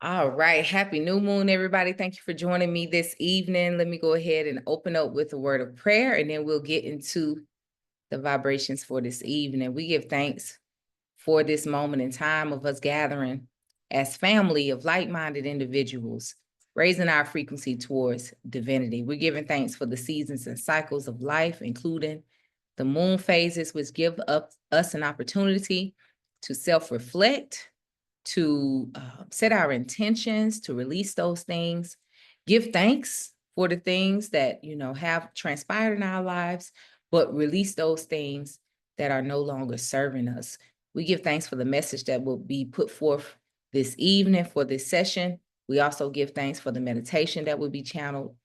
All right. Happy new moon, everybody. Thank you for joining me this evening. Let me go ahead and open up with a word of prayer, and then we'll get into the vibrations for this evening. We give thanks for this moment in time of us gathering as family of like-minded individuals, raising our frequency towards divinity. We're giving thanks for the seasons and cycles of life, including the moon phases, which give us an opportunity to self-reflect, to set our intentions, to release those things, give thanks for the things that, have transpired in our lives, but release those things that are no longer serving us. We give thanks for the message that will be put forth this evening for this session. We also give thanks for the meditation that will be channeled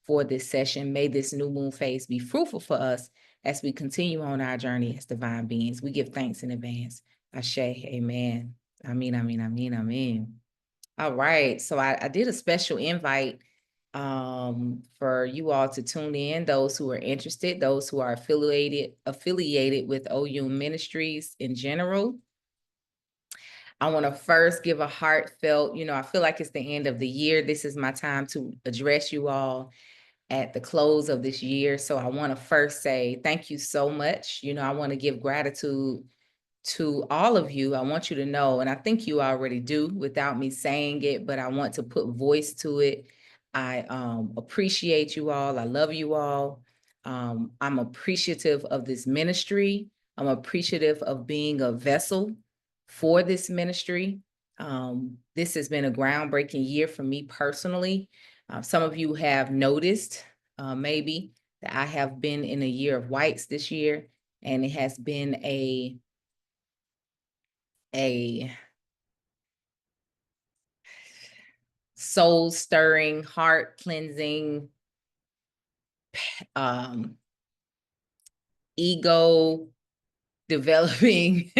for this session. May this new moon phase be fruitful for us as we continue on our journey as divine beings. We give thanks in advance. Ashe, amen. Amen. All right. So I did a special invite for you all to tune in, those who are interested, those who are affiliated with OU Ministries in general. I want to first give a heartfelt, I feel like it's the end of the year. This is my time to address you all at the close of this year. So I want to first say thank you so much. I want to give gratitude to all of you. I want you to know, and I think you already do without me saying it, but I want to put voice to it. I appreciate you all. I love you all. I'm appreciative of this ministry. I'm appreciative of being a vessel for this ministry. This has been a groundbreaking year for me personally. Some of you have noticed maybe that I have been in a year of whites this year, and it has been a soul-stirring, heart-cleansing, ego-developing,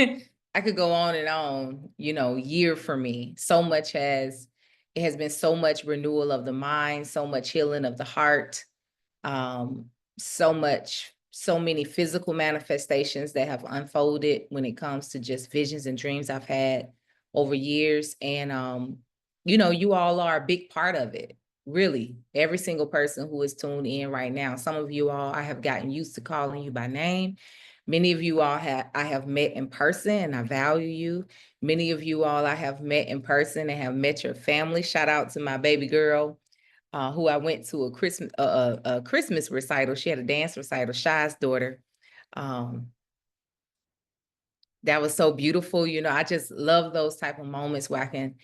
I could go on and on, year for me. It has been so much renewal of the mind, so much healing of the heart, so many physical manifestations that have unfolded when it comes to just visions and dreams I've had over years. And, you all are a big part of it. Really, every single person who is tuned in right now. Some of you all, I have gotten used to calling you by name. Many of you all I have met in person, and I value you. Many of you all I have met in person and have met your family. Shout out to my baby girl, who I went to a Christmas recital. She had a dance recital, Shy's daughter. That was so beautiful. I just love those type of moments where I can,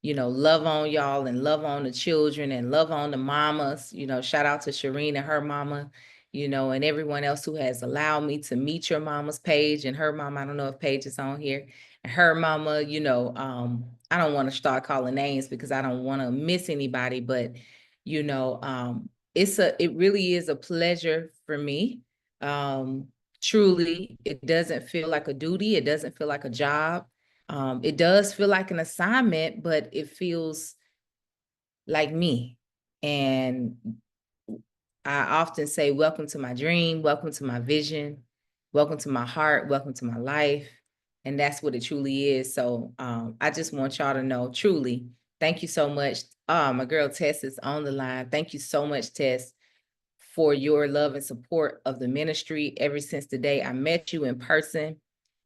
love on y'all and love on the children and love on the mamas. Shout out to Shireen and her mama, and everyone else who has allowed me to meet your mama's Paige and her mama. I don't know if Paige is on here. And her mama, I don't want to start calling names because I don't want to miss anybody, but it really is a pleasure for me. Truly, it doesn't feel like a duty. It doesn't feel like a job. It does feel like an assignment, but it feels like me. And I often say, welcome to my dream, welcome to my vision, welcome to my heart, welcome to my life. And that's what it truly is. So I just want y'all to know, truly, thank you so much. My girl Tess is on the line. Thank you so much, Tess, for your love and support of the ministry. Ever since the day I met you in person,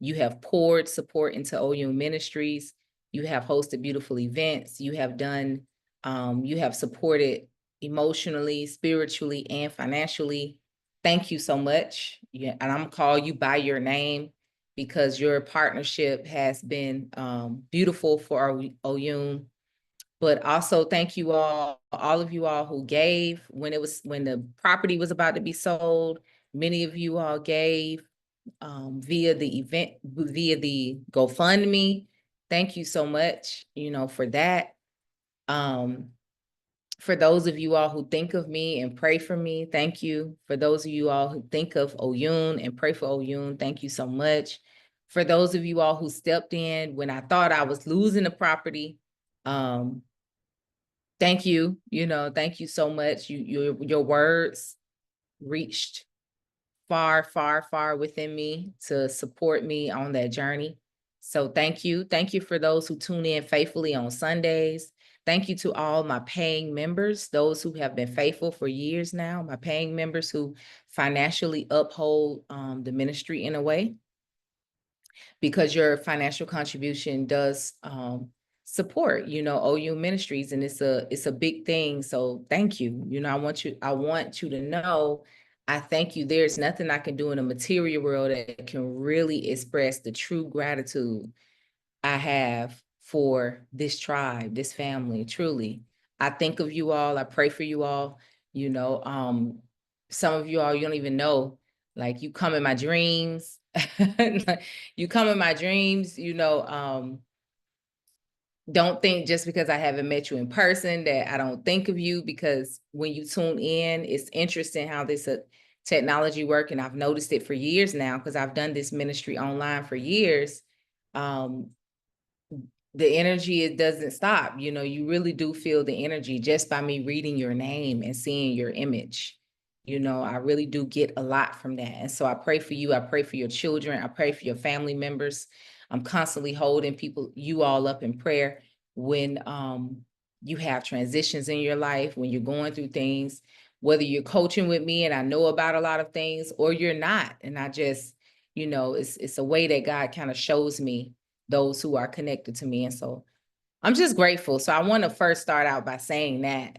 you have poured support into OU Ministries. You have hosted beautiful events. You have supported emotionally, spiritually, and financially. Thank you so much. Yeah, and I'm gonna call you by your name because your partnership has been beautiful for OU. But also thank you all of you all who gave when the property was about to be sold. Many of you all gave via the GoFundMe. Thank you so much, for that. For those of you all who think of me and pray for me, thank you. For those of you all who think of Oyun and pray for Oyun, thank you so much. For those of you all who stepped in when I thought I was losing the property, thank you. Thank you so much. Your words reached far, far, far within me to support me on that journey. So thank you. Thank you for those who tune in faithfully on Sundays. Thank you to all my paying members, those who have been faithful for years now, my paying members who financially uphold the ministry in a way, because your financial contribution does support, OU Ministries, and it's a big thing. So thank you. I want you to know I thank you. There's nothing I can do in the material world that can really express the true gratitude I have for this tribe, this family. Truly, I think of you all. I pray for you all. Some of you all, you don't even know, like, you come in my dreams. You come in my dreams, don't think just because I haven't met you in person that I don't think of you, because when you tune in, it's interesting how this technology works. And I've noticed it for years now, because I've done this ministry online for years. The energy, it doesn't stop. You really do feel the energy just by me reading your name and seeing your image. I really do get a lot from that. And so I pray for you. I pray for your children. I pray for your family members. I'm constantly holding you all up in prayer when you have transitions in your life, when you're going through things, whether you're coaching with me and I know about a lot of things, or you're not. And I just, it's a way that God kind of shows me those who are connected to me. And so I'm just grateful. So I want to first start out by saying that,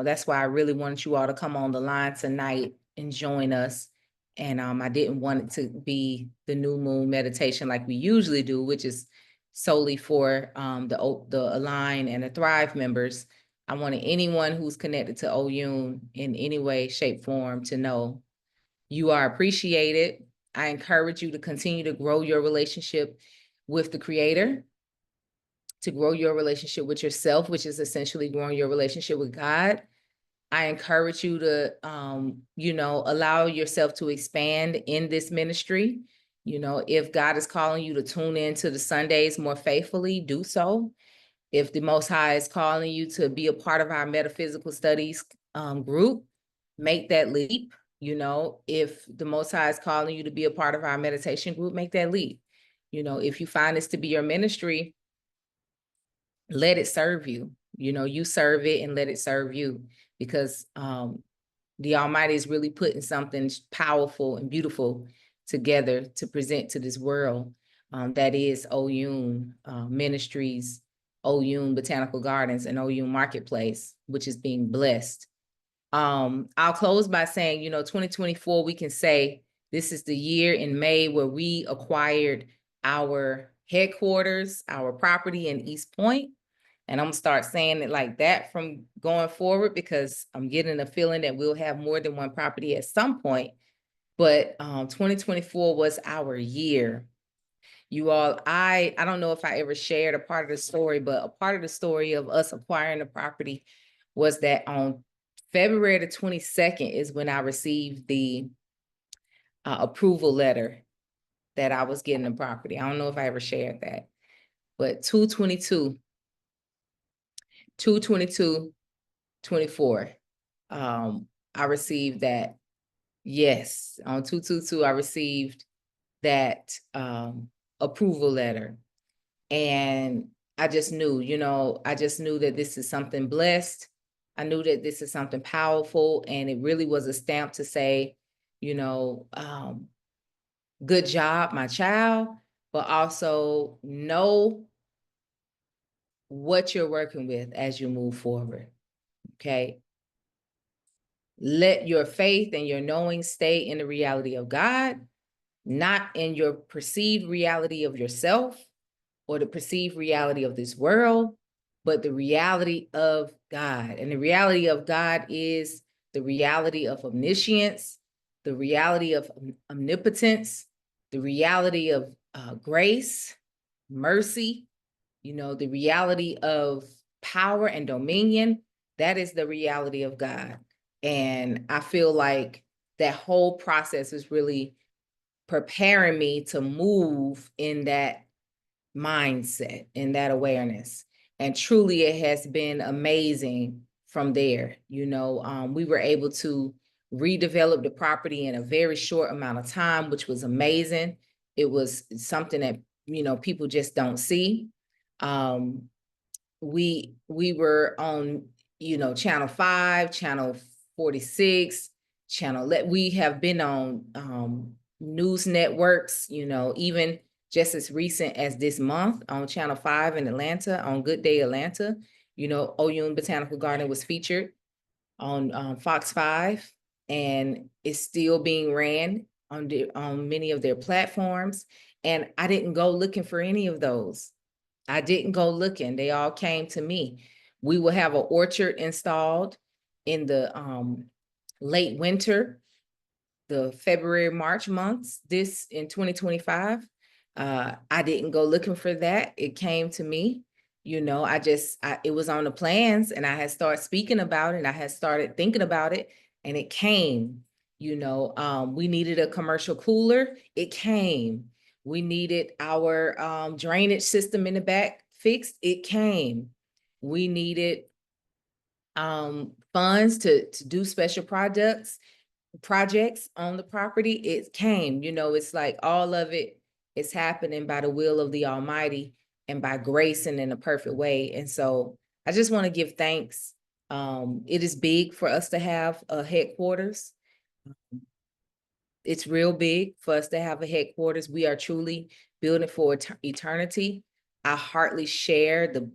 that's why I really wanted you all to come on the line tonight and join us. And I didn't want it to be the new moon meditation like we usually do, which is solely for the Align and the Thrive members. I wanted anyone who's connected to OU in any way, shape, form to know you are appreciated. I encourage you to continue to grow your relationship with the Creator, to grow your relationship with yourself, which is essentially growing your relationship with God. I encourage you to, allow yourself to expand in this ministry. If God is calling you to tune into the Sundays more faithfully, do so. If the Most High is calling you to be a part of our metaphysical studies group, make that leap. If the Most High is calling you to be a part of our meditation group, make that leap. If you find this to be your ministry, let it serve you. You serve it and let it serve you, because the Almighty is really putting something powerful and beautiful together to present to this world. That is OU Ministries, OU Botanical Gardens, and OU Marketplace, which is being blessed. I'll close by saying, 2024, we can say this is the year in May where we acquired our headquarters, our property in East Point. And I'm gonna start saying it like that from going forward, because I'm getting a feeling that we'll have more than one property at some point. But 2024 was our year. You all, I don't know if I ever shared a part of the story, but a part of the story of us acquiring the property was that on February the 22nd is when I received the approval letter that I was getting the property. I don't know if I ever shared that, but 2/22/24, I received that. Yes, on 2/22, I received that approval letter. And I just knew, that this is something blessed. I knew that this is something powerful, and it really was a stamp to say, good job, my child, but also know what you're working with as you move forward. Okay. Let your faith and your knowing stay in the reality of God, not in your perceived reality of yourself or the perceived reality of this world, but the reality of God. And the reality of God is the reality of omniscience, the reality of omnipotence, the reality of grace, mercy, the reality of power and dominion. That is the reality of God. And I feel like that whole process is really preparing me to move in that mindset, in that awareness. And truly, it has been amazing from there. We were able to redevelop the property in a very short amount of time, which was amazing. It was something that, people just don't see. we were on, channel 5, channel 46, we have been on news networks, even just as recent as this month on channel 5 in Atlanta, on Good Day Atlanta. OU Botanical Garden was featured on Fox 5, and it's still being ran on many of their platforms. And I didn't go looking for any of those. I didn't go looking. They all came to me. We will have an orchard installed in the late winter, the February, March months, this in 2025. I didn't go looking for that. It came to me. It was on the plans, and I had started speaking about it, and I had started thinking about it, and it came. We needed a commercial cooler. It came. We needed our drainage system in the back fixed. It came. We needed funds to do special projects on the property. It came. It's like all of it is happening by the will of the Almighty and by grace and in a perfect way. And so I just want to give thanks. It is big for us to have a headquarters. It's real big for us to have a headquarters. We are truly building for eternity. I heartily share the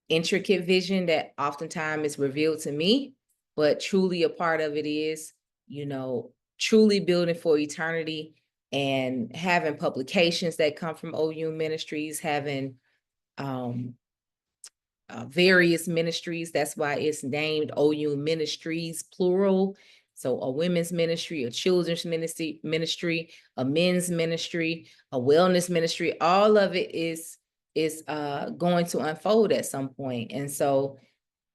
intricate vision that oftentimes is revealed to me, but truly a part of it is, truly building for eternity and having publications that come from OU Ministries, having various ministries. That's why it's named OU Ministries, plural. So a women's ministry, a children's ministry, a men's ministry, a wellness ministry, all of it is going to unfold at some point. And so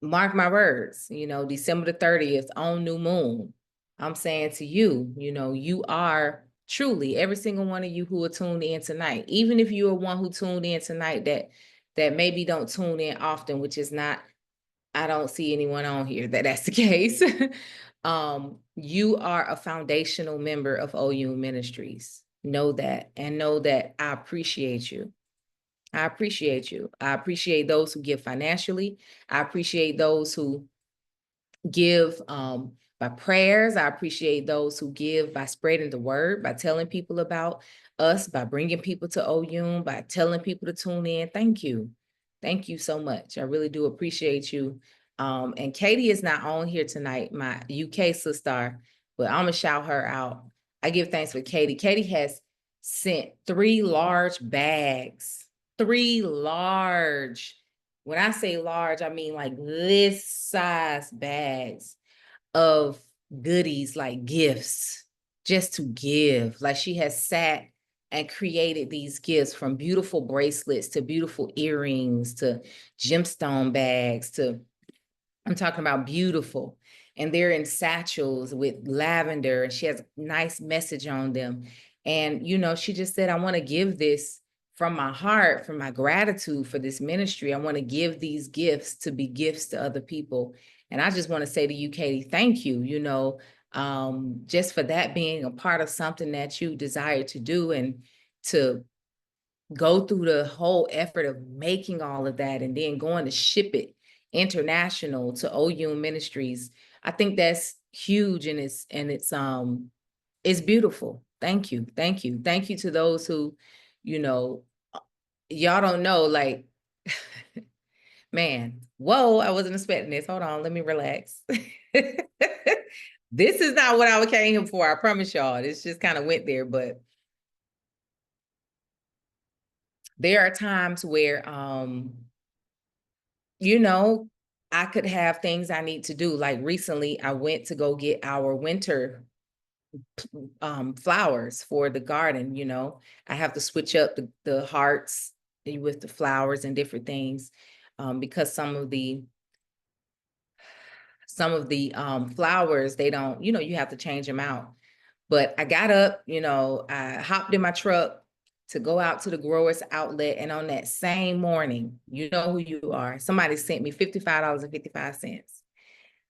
mark my words, December the 30th on new moon, I'm saying to you, you are truly, every single one of you who are tuned in tonight, even if you are one who tuned in tonight that maybe don't tune in often, which is not, I don't see anyone on here that's the case. You are a foundational member of OU Ministries. Know that, and know that I appreciate you. I appreciate you. I appreciate those who give financially. I appreciate those who give by prayers. I appreciate those who give by spreading the word, by telling people about us, by bringing people to OU, by telling people to tune in. Thank you. Thank you so much. I really do appreciate you. And Katie is not on here tonight, my UK sister, but I'm going to shout her out. I give thanks for Katie. Katie has sent 3 large bags. 3 large. When I say large, I mean like this size bags of goodies, like gifts, just to give. Like she has sat and created these gifts, from beautiful bracelets to beautiful earrings to gemstone bags to, I'm talking about beautiful. And they're in satchels with lavender, and she has a nice message on them. And, she just said, I want to give this from my heart, from my gratitude for this ministry. I want to give these gifts to be gifts to other people. And I just want to say to you, Katie, thank you, just for that being a part of something that you desire to do, and to go through the whole effort of making all of that and then going to ship it international to OU Ministries. I think that's huge, and it's beautiful. Thank you. Thank you. Thank you to those who, y'all don't know, like, man, whoa, I wasn't expecting this. Hold on, let me relax. This is not what I came here for. I promise y'all. This just kind of went there, but there are times where, I could have things I need to do. Like recently, I went to go get our winter flowers for the garden. I have to switch up the hearts with the flowers and different things, because some of the flowers, they don't, you have to change them out. But I got up, I hopped in my truck to go out to the growers outlet, and on that same morning, you know who you are, somebody sent me $55.55.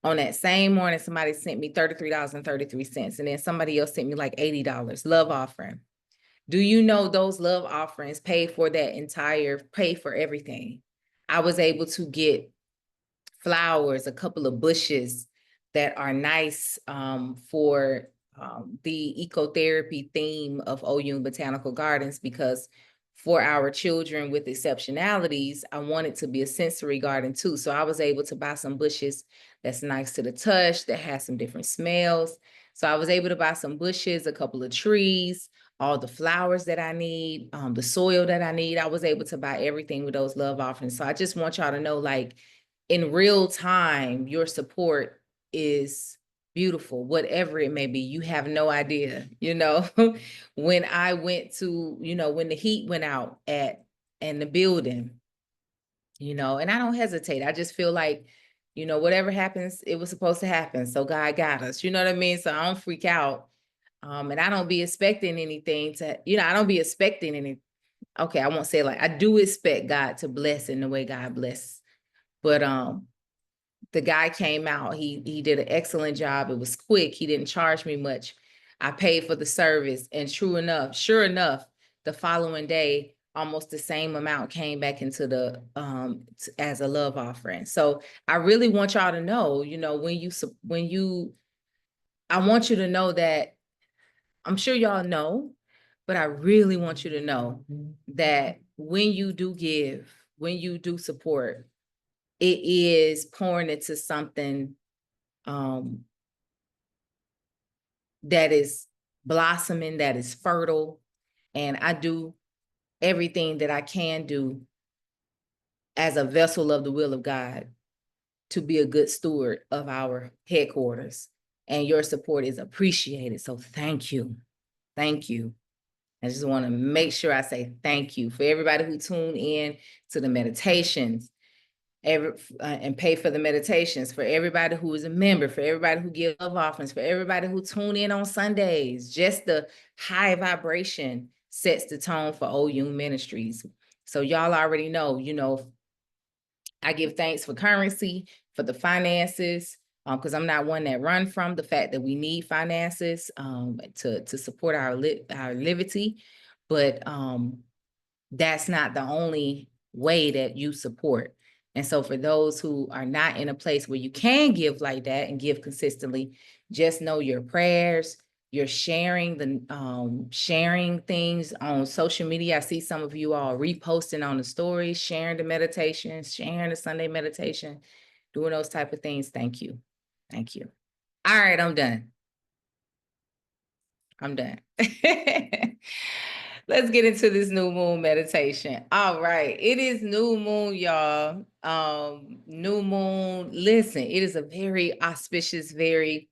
On that same morning, somebody sent me $33.33. And then somebody else sent me like $80 love offering. Do you know those love offerings pay for everything? I was able to get flowers, a couple of bushes that are nice for the ecotherapy theme of OU Botanical Gardens, because for our children with exceptionalities, I want it to be a sensory garden too. So I was able to buy some bushes that's nice to the touch, that has some different smells. So I was able to buy some bushes, a couple of trees, all the flowers that I need, the soil that I need. I was able to buy everything with those love offerings. So I just want y'all to know, like, in real time, your support is beautiful, whatever it may be. You have no idea, when I went to, when the heat went out in the building, and I don't hesitate. I just feel like, whatever happens, it was supposed to happen. So God got us, you know what I mean? So I don't freak out. And I don't be expecting anything I don't be expecting any, okay, I won't say like, I do expect God to bless in the way God bless. But the guy came out, he did an excellent job. It was quick. He didn't charge me much. I paid for the service, and sure enough, the following day, almost the same amount came back into the as a love offering. So I really want y'all to know, I want you to know that, I'm sure y'all know, but I really want you to know that when you do give, when you do support, it is pouring into something that is blossoming, that is fertile. And I do everything that I can do as a vessel of the will of God to be a good steward of our headquarters. And your support is appreciated. So thank you. Thank you. I just want to make sure I say thank you for everybody who tuned in to the meditations, and pay for the meditations, for everybody who is a member, for everybody who gives love offerings, for everybody who tune in on Sundays. Just the high vibration sets the tone for OU Ministries. So y'all already know, I give thanks for currency, for the finances, because I'm not one that run from the fact that we need finances to support our liberty. But that's not the only way that you support. And so for those who are not in a place where you can give like that and give consistently, just know your prayers, you're sharing things on social media. I see some of you all reposting on the stories, sharing the meditation, sharing the Sunday meditation, doing those type of things. Thank you. Thank you. All right, I'm done. Let's get into this new moon meditation. All right. It is new moon, y'all. New moon. Listen, it is a very auspicious, I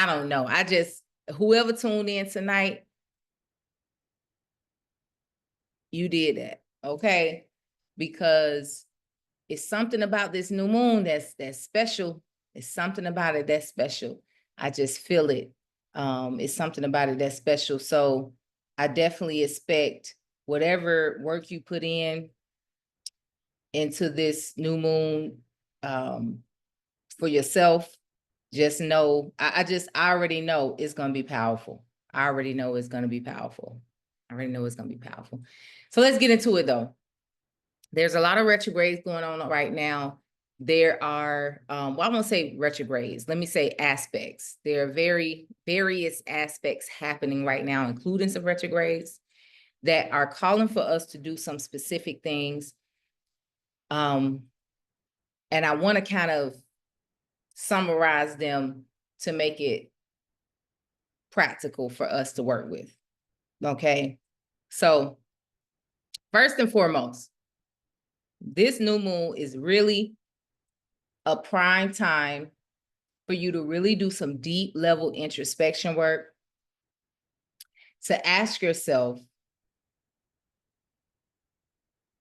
don't know. Whoever tuned in tonight, you did that. Okay. Because it's something about this new moon that's special. It's something about it that's special. I just feel it. It's something about it that's special. So I definitely expect whatever work you put into this new moon for yourself, just know, I already know it's going to be powerful. I already know it's going to be powerful. So let's get into it though. There's a lot of retrogrades going on right now. There are, I won't say retrogrades. Let me say aspects. There are various aspects happening right now, including some retrogrades that are calling for us to do some specific things. And I want to kind of summarize them to make it practical for us to work with. Okay. So first and foremost, this new moon is really a prime time for you to really do some deep level introspection work, to ask yourself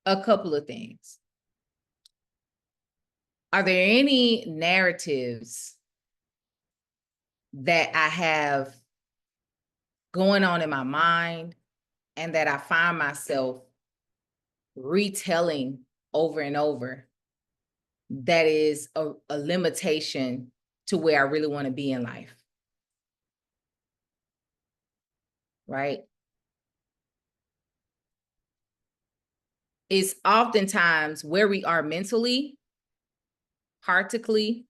a couple of things. Are there any narratives that I have going on in my mind and that I find myself retelling over and over that is a limitation to where I really want to be in life? Right? It's oftentimes where we are mentally, heartically,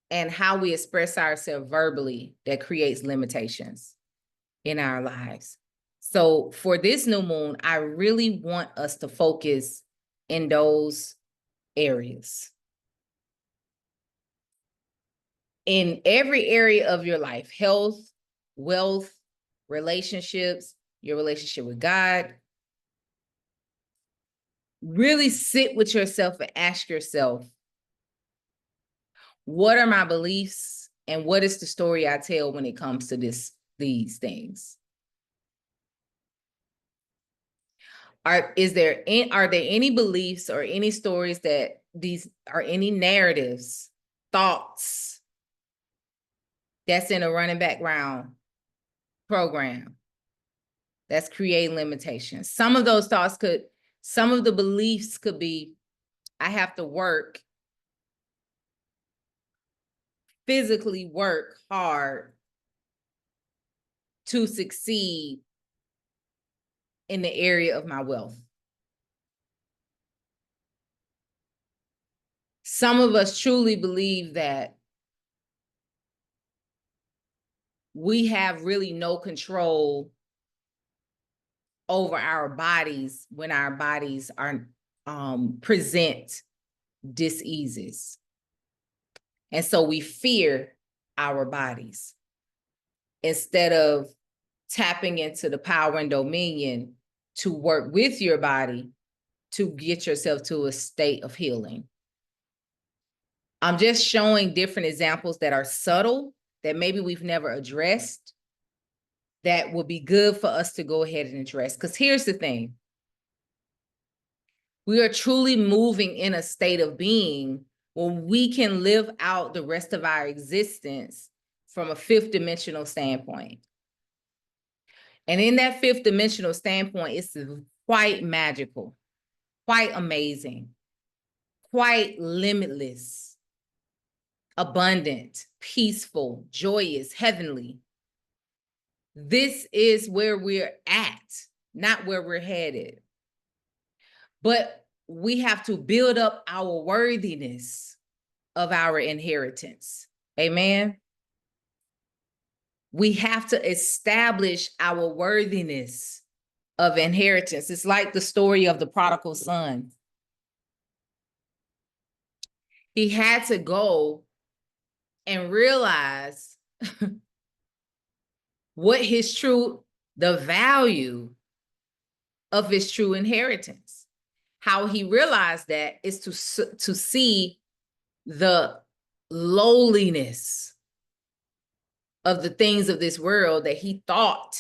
and how we express ourselves verbally that creates limitations in our lives. So for this new moon, I really want us to focus in those areas. In every area of your life, health, wealth, relationships, your relationship with God, really sit with yourself and ask yourself, what are my beliefs and what is the story I tell when it comes to these things? Are there any beliefs or any stories that these are any narratives, thoughts that's in a running background program that's creating limitations? Some of those thoughts some of the beliefs could be, I have to physically work hard to succeed in the area of my wealth. Some of us truly believe that we have really no control over our bodies when our bodies are present diseases. And so we fear our bodies instead of tapping into the power and dominion to work with your body to get yourself to a state of healing. I'm just showing different examples that are subtle, that maybe we've never addressed, that would be good for us to go ahead and address. Because here's the thing. We are truly moving in a state of being when we can live out the rest of our existence from a fifth dimensional standpoint. And in that fifth dimensional standpoint, it's quite magical, quite amazing, quite limitless, abundant, peaceful, joyous, heavenly. This is where we're at, not where we're headed. But we have to build up our worthiness of our inheritance. Amen. We have to establish our worthiness of inheritance. It's like the story of the prodigal son. He had to go and realize what the value of his true inheritance. How he realized that is to see the lowliness of the things of this world that he thought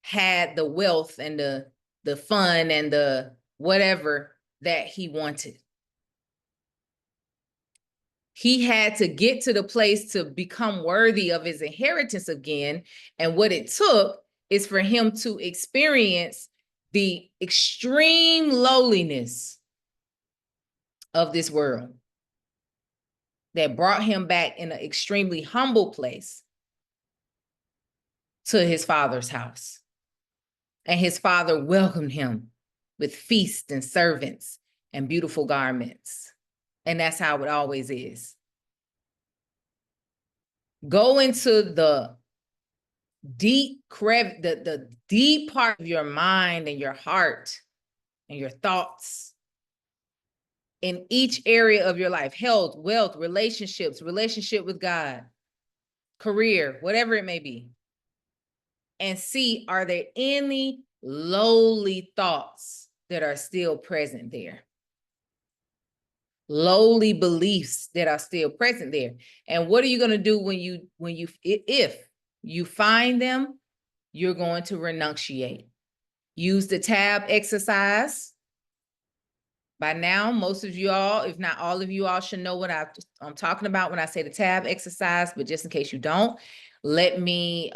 had the wealth and the fun and the whatever that he wanted. He had to get to the place to become worthy of his inheritance again. And what it took is for him to experience the extreme lowliness of this world that brought him back in an extremely humble place to his father's house. And his father welcomed him with feasts and servants and beautiful garments. And that's how it always is. Go into the deep the deep part of your mind and your heart and your thoughts in each area of your life: health, wealth, relationships, relationship with God, career, whatever it may be. And see, are there any lowly thoughts that are still present there? Lowly beliefs that are still present there. And what are you going to do if you find them? You're going to renunciate. Use the tab exercise. By now, most of you all, if not all of you all, should know what I'm talking about when I say the tab exercise, but just in case you don't, let me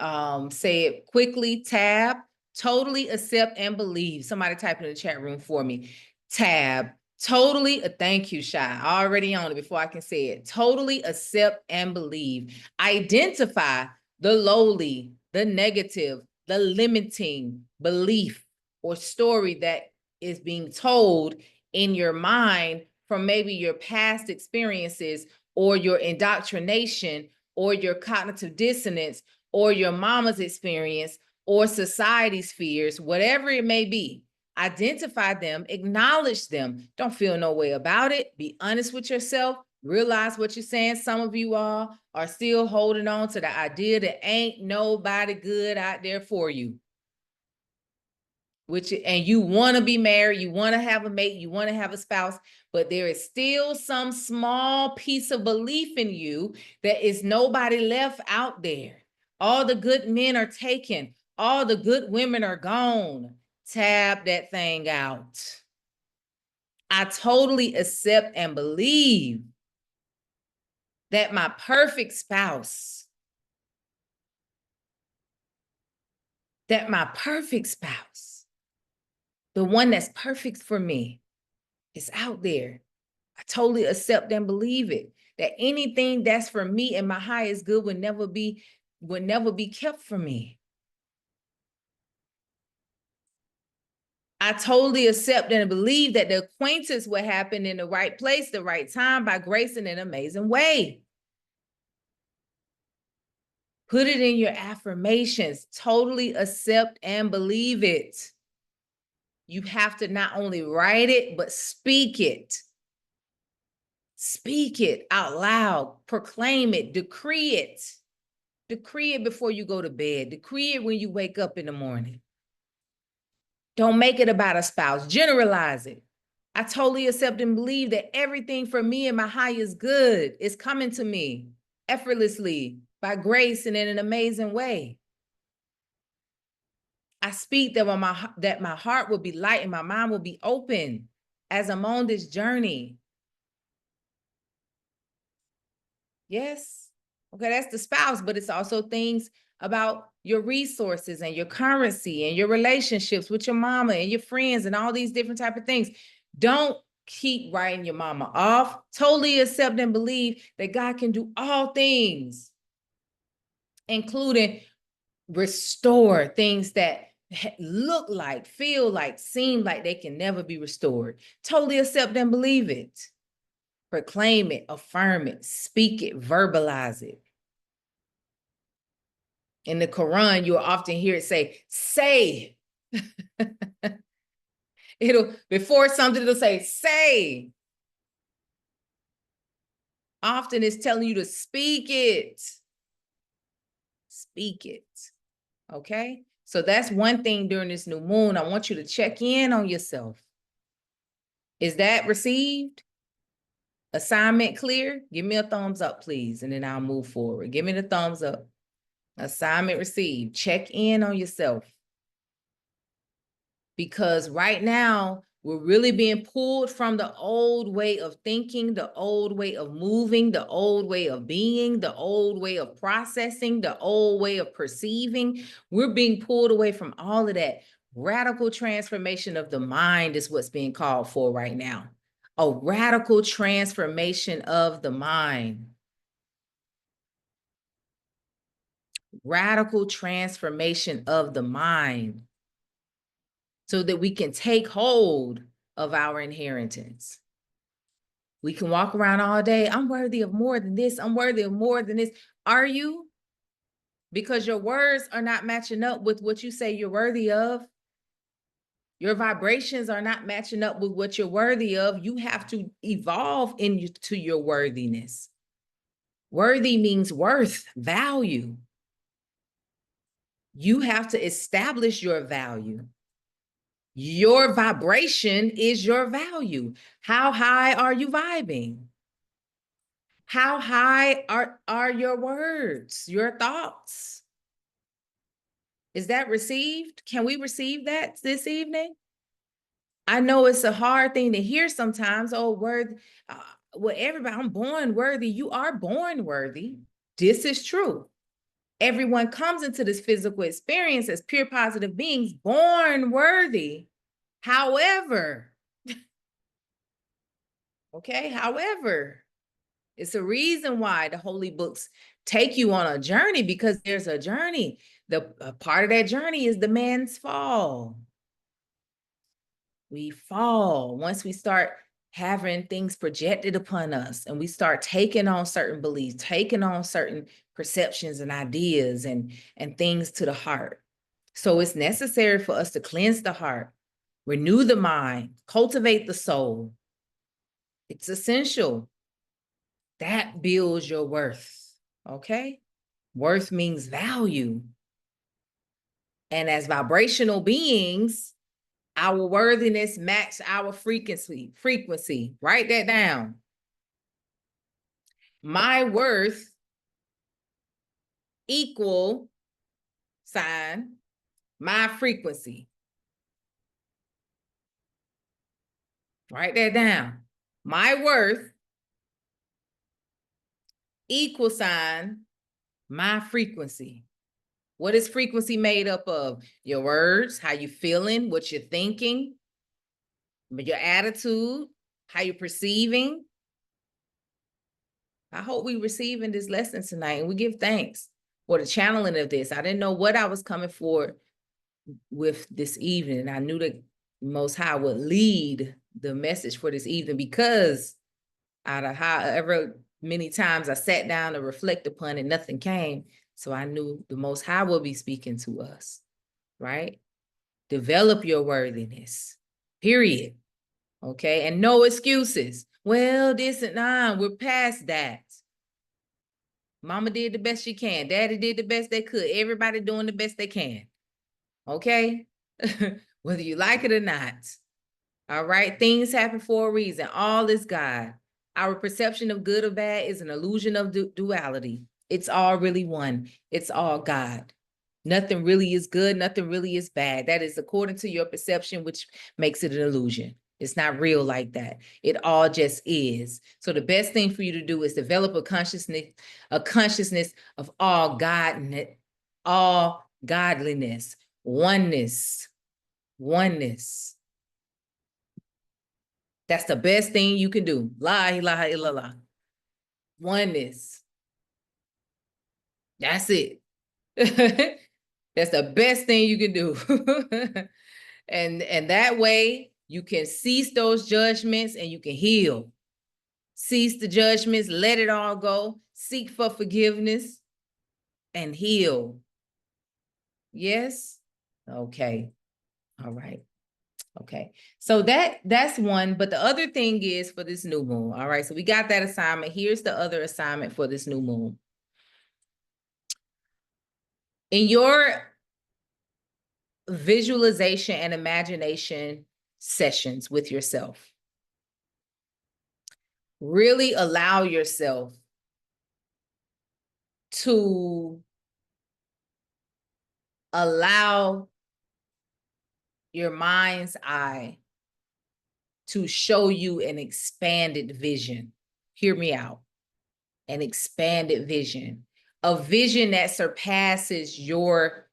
say it quickly. Tab, totally accept and believe. Somebody type in the chat room for me. Tab, totally, thank you, Shy. Already on it before I can say it. Totally accept and believe. Identify the lowly, the negative, the limiting belief or story that is being told in your mind from maybe your past experiences or your indoctrination or your cognitive dissonance or your mama's experience or society's fears, whatever it may be. Identify them, acknowledge them. Don't feel no way about it. Be honest with yourself. Realize what you're saying. Some of you all are still holding on to the idea that ain't nobody good out there for you. And you want to be married, you want to have a mate, you want to have a spouse, but there is still some small piece of belief in you that is nobody left out there. All the good men are taken. All the good women are gone. Tab that thing out. I totally accept and believe that my perfect spouse, the one that's perfect for me, is out there. I totally accept and believe it. That anything that's for me and my highest good would never be kept from me. I totally accept and believe that the acquaintance will happen in the right place, the right time, by grace in an amazing way. Put it in your affirmations. Totally accept and believe it. You have to not only write it, but speak it. Speak it out loud. Proclaim it. Decree it. Decree it before you go to bed. Decree it when you wake up in the morning. Don't make it about a spouse. Generalize it. I totally accept and believe that everything for me and my highest good is coming to me effortlessly by grace and in an amazing way. I speak that my heart will be light and my mind will be open as I'm on this journey. Yes. Okay, that's the spouse, but it's also things about your resources and your currency and your relationships with your mama and your friends and all these different type of things. Don't keep writing your mama off. Totally accept and believe that God can do all things, including restore things that look like, feel like, seem like they can never be restored. Totally accept and believe it. Proclaim it, affirm it, speak it, verbalize it. In the Quran, you'll often hear it say. Before something, it'll say. Often it's telling you to speak it. Speak it. Okay? So that's one thing during this new moon. I want you to check in on yourself. Is that received? Assignment clear? Give me a thumbs up, please, and then I'll move forward. Give me the thumbs up. Assignment received. Check in on yourself. Because right now, we're really being pulled from the old way of thinking, the old way of moving, the old way of being, the old way of processing, the old way of perceiving. We're being pulled away from all of that. Radical transformation of the mind is what's being called for right now. A radical transformation of the mind. Radical transformation of the mind, so that we can take hold of our inheritance. We can walk around all day. I'm worthy of more than this. I'm worthy of more than this. Are you? Because your words are not matching up with what you say you're worthy of. Your vibrations are not matching up with what you're worthy of. You have to evolve into your worthiness. Worthy means worth, value. You have to establish your value. Your vibration is your value. How high are you vibing? How high are your words, your thoughts? Is that received? Can we receive that this evening? I know it's a hard thing to hear sometimes. Oh, well, everybody, I'm born worthy. You are born worthy. This is true. Everyone comes into this physical experience as pure positive beings, born worthy. However, it's a reason why the holy books take you on a journey, because there's a journey. A part of that journey is the man's fall. we fall. Once we start having things projected upon us and we start taking on certain beliefs, taking on certain perceptions and ideas and things to the heart. So it's necessary for us to cleanse the heart, renew the mind, cultivate the soul. It's essential. That builds your worth, okay? Worth means value. And as vibrational beings, our worthiness match our frequency. Write that down. My worth equal sign my frequency. Write that down. My worth equal sign my frequency. What is frequency made up of? Your words, how you feeling, what you're thinking, your attitude, how you're perceiving. I hope we receiving this lesson tonight and we give thanks for the channeling of this. I didn't know what I was coming for with this evening. I knew that Most High would lead the message for this evening because out of however many times I sat down to reflect upon it, nothing came. So I knew the Most High will be speaking to us, right? Develop your worthiness, period. Okay, and no excuses. Well, this and that, we're past that. Mama did the best she can. Daddy did the best they could. Everybody doing the best they can. Okay? Whether you like it or not. All right? Things happen for a reason. All is God. Our perception of good or bad is an illusion of duality. It's all really one. It's all God. Nothing really is good. Nothing really is bad. That is according to your perception, which makes it an illusion. It's not real like that. It all just is. So the best thing for you to do is develop a consciousness of all godness, all godliness, oneness. That's the best thing you can do. La ilaha illallah. Oneness. That's it. That's the best thing you can do. And that way you can cease those judgments and you can heal. Cease the judgments, let it all go, seek for forgiveness and heal. Yes? Okay. All right. Okay. So that's one, but the other thing is for this new moon. All right. So we got that assignment. Here's the other assignment for this new moon. In your visualization and imagination sessions with yourself, really allow yourself to allow your mind's eye to show you an expanded vision. Hear me out. An expanded vision, a vision that surpasses your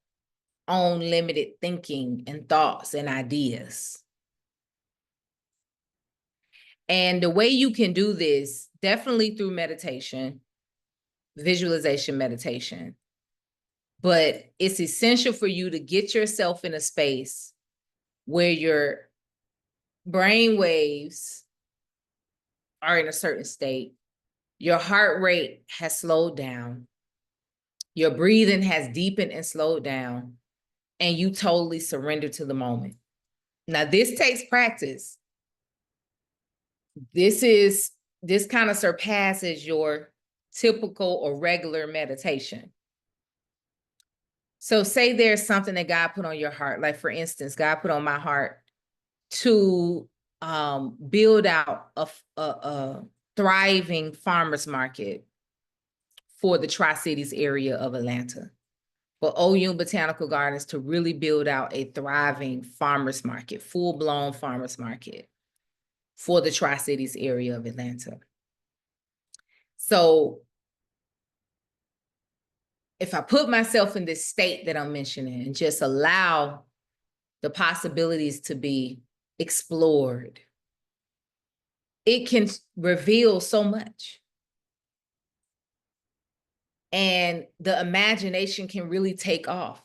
own limited thinking and thoughts and ideas. And the way you can do this, definitely through meditation, visualization meditation. But it's essential for you to get yourself in a space where your brain waves are in a certain state, your heart rate has slowed down, your breathing has deepened and slowed down, and you totally surrender to the moment. Now, this takes practice. This kind of surpasses your typical or regular meditation. So say there's something that God put on your heart. Like for instance, God put on my heart to build out a thriving farmers market for the Tri-Cities area of Atlanta. For Oyun Botanical Gardens to really build out a thriving farmers market, full-blown farmers market for the Tri-Cities area of Atlanta. So if I put myself in this state that I'm mentioning and just allow the possibilities to be explored, it can reveal so much. And the imagination can really take off.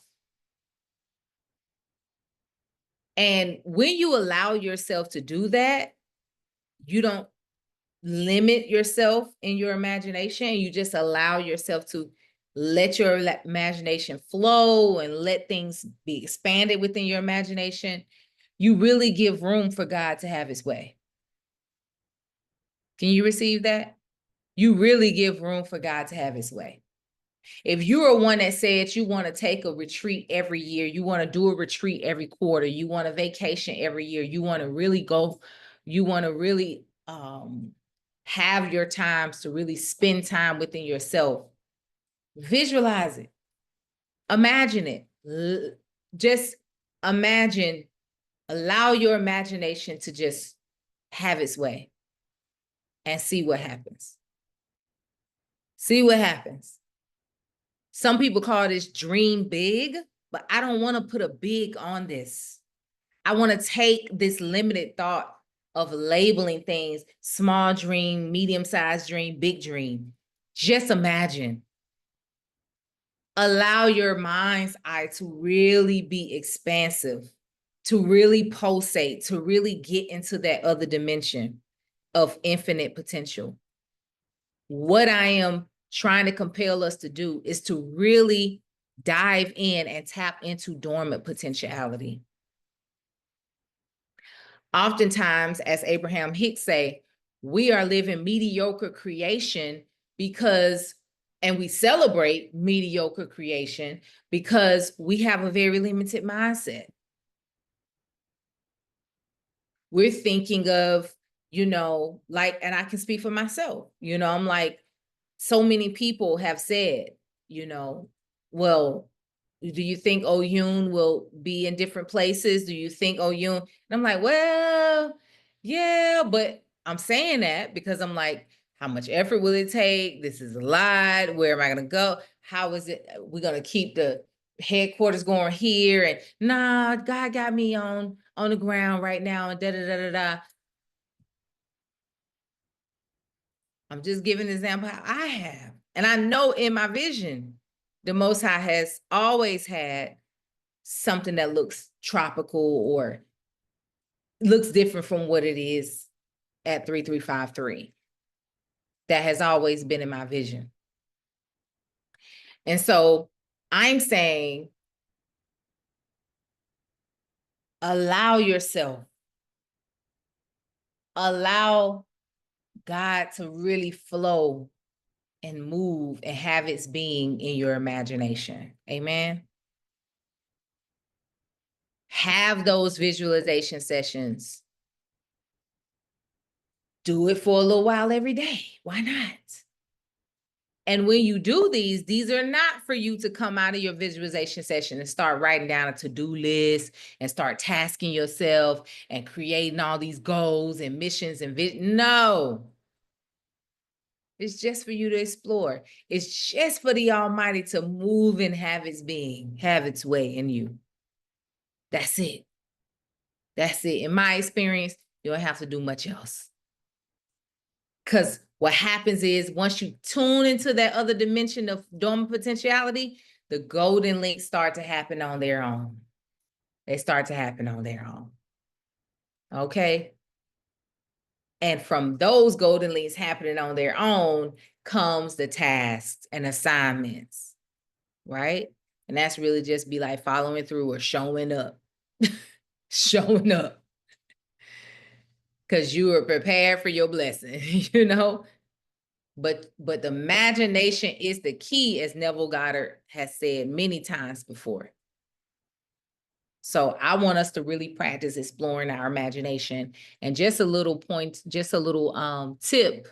And when you allow yourself to do that, you don't limit yourself in your imagination. You just allow yourself to let your imagination flow and let things be expanded within your imagination. You really give room for God to have his way. Can you receive that? You really give room for God to have his way. If you're one that said you want to take a retreat every year, you want to do a retreat every quarter, you want a vacation every year, you want to really go, you want to really have your times to really spend time within yourself, visualize it, imagine it, just imagine, allow your imagination to just have its way and see what happens. See what happens. Some people call this dream big, but I don't want to put a big on this. I want to take this limited thought of labeling things, small dream, medium-sized dream, big dream. Just imagine. Allow your mind's eye to really be expansive, to really pulsate, to really get into that other dimension of infinite potential. What I am trying to compel us to do is to really dive in and tap into dormant potentiality. Oftentimes, as Abraham Hicks say, we are living mediocre creation because, and we celebrate mediocre creation because we have a very limited mindset. We're thinking of, like, and I can speak for myself, I'm like, so many people have said, well, do you think Oyun will be in different places? Do you think Oyun? And I'm like, well, yeah, but I'm saying that because I'm like, how much effort will it take? This is a lot. Where am I going to go? How is it? We're going to keep the headquarters going here. And nah, God got me on the ground right now. And da-da-da-da-da. I'm just giving an example how I have. And I know in my vision, the Most High has always had something that looks tropical or looks different from what it is at 3353. That has always been in my vision. And so I'm saying, allow yourself, allow God to really flow and move and have its being in your imagination. Amen. Have those visualization sessions. Do it for a little while every day. Why not? And when you do these are not for you to come out of your visualization session and start writing down a to-do list and start tasking yourself and creating all these goals and missions and vision. No. It's just for you to explore. It's just for the Almighty to move and have its being, have its way in you. That's it. That's it. In my experience, you don't have to do much else. Because what happens is once you tune into that other dimension of dormant potentiality, the golden links start to happen on their own. They start to happen on their own. Okay? And from those golden links happening on their own comes the tasks and assignments, right? And that's really just be like following through or showing up. Showing up. Because you are prepared for your blessing, But the imagination is the key, as Neville Goddard has said many times before. So I want us to really practice exploring our imagination. And just a little point, just a little tip.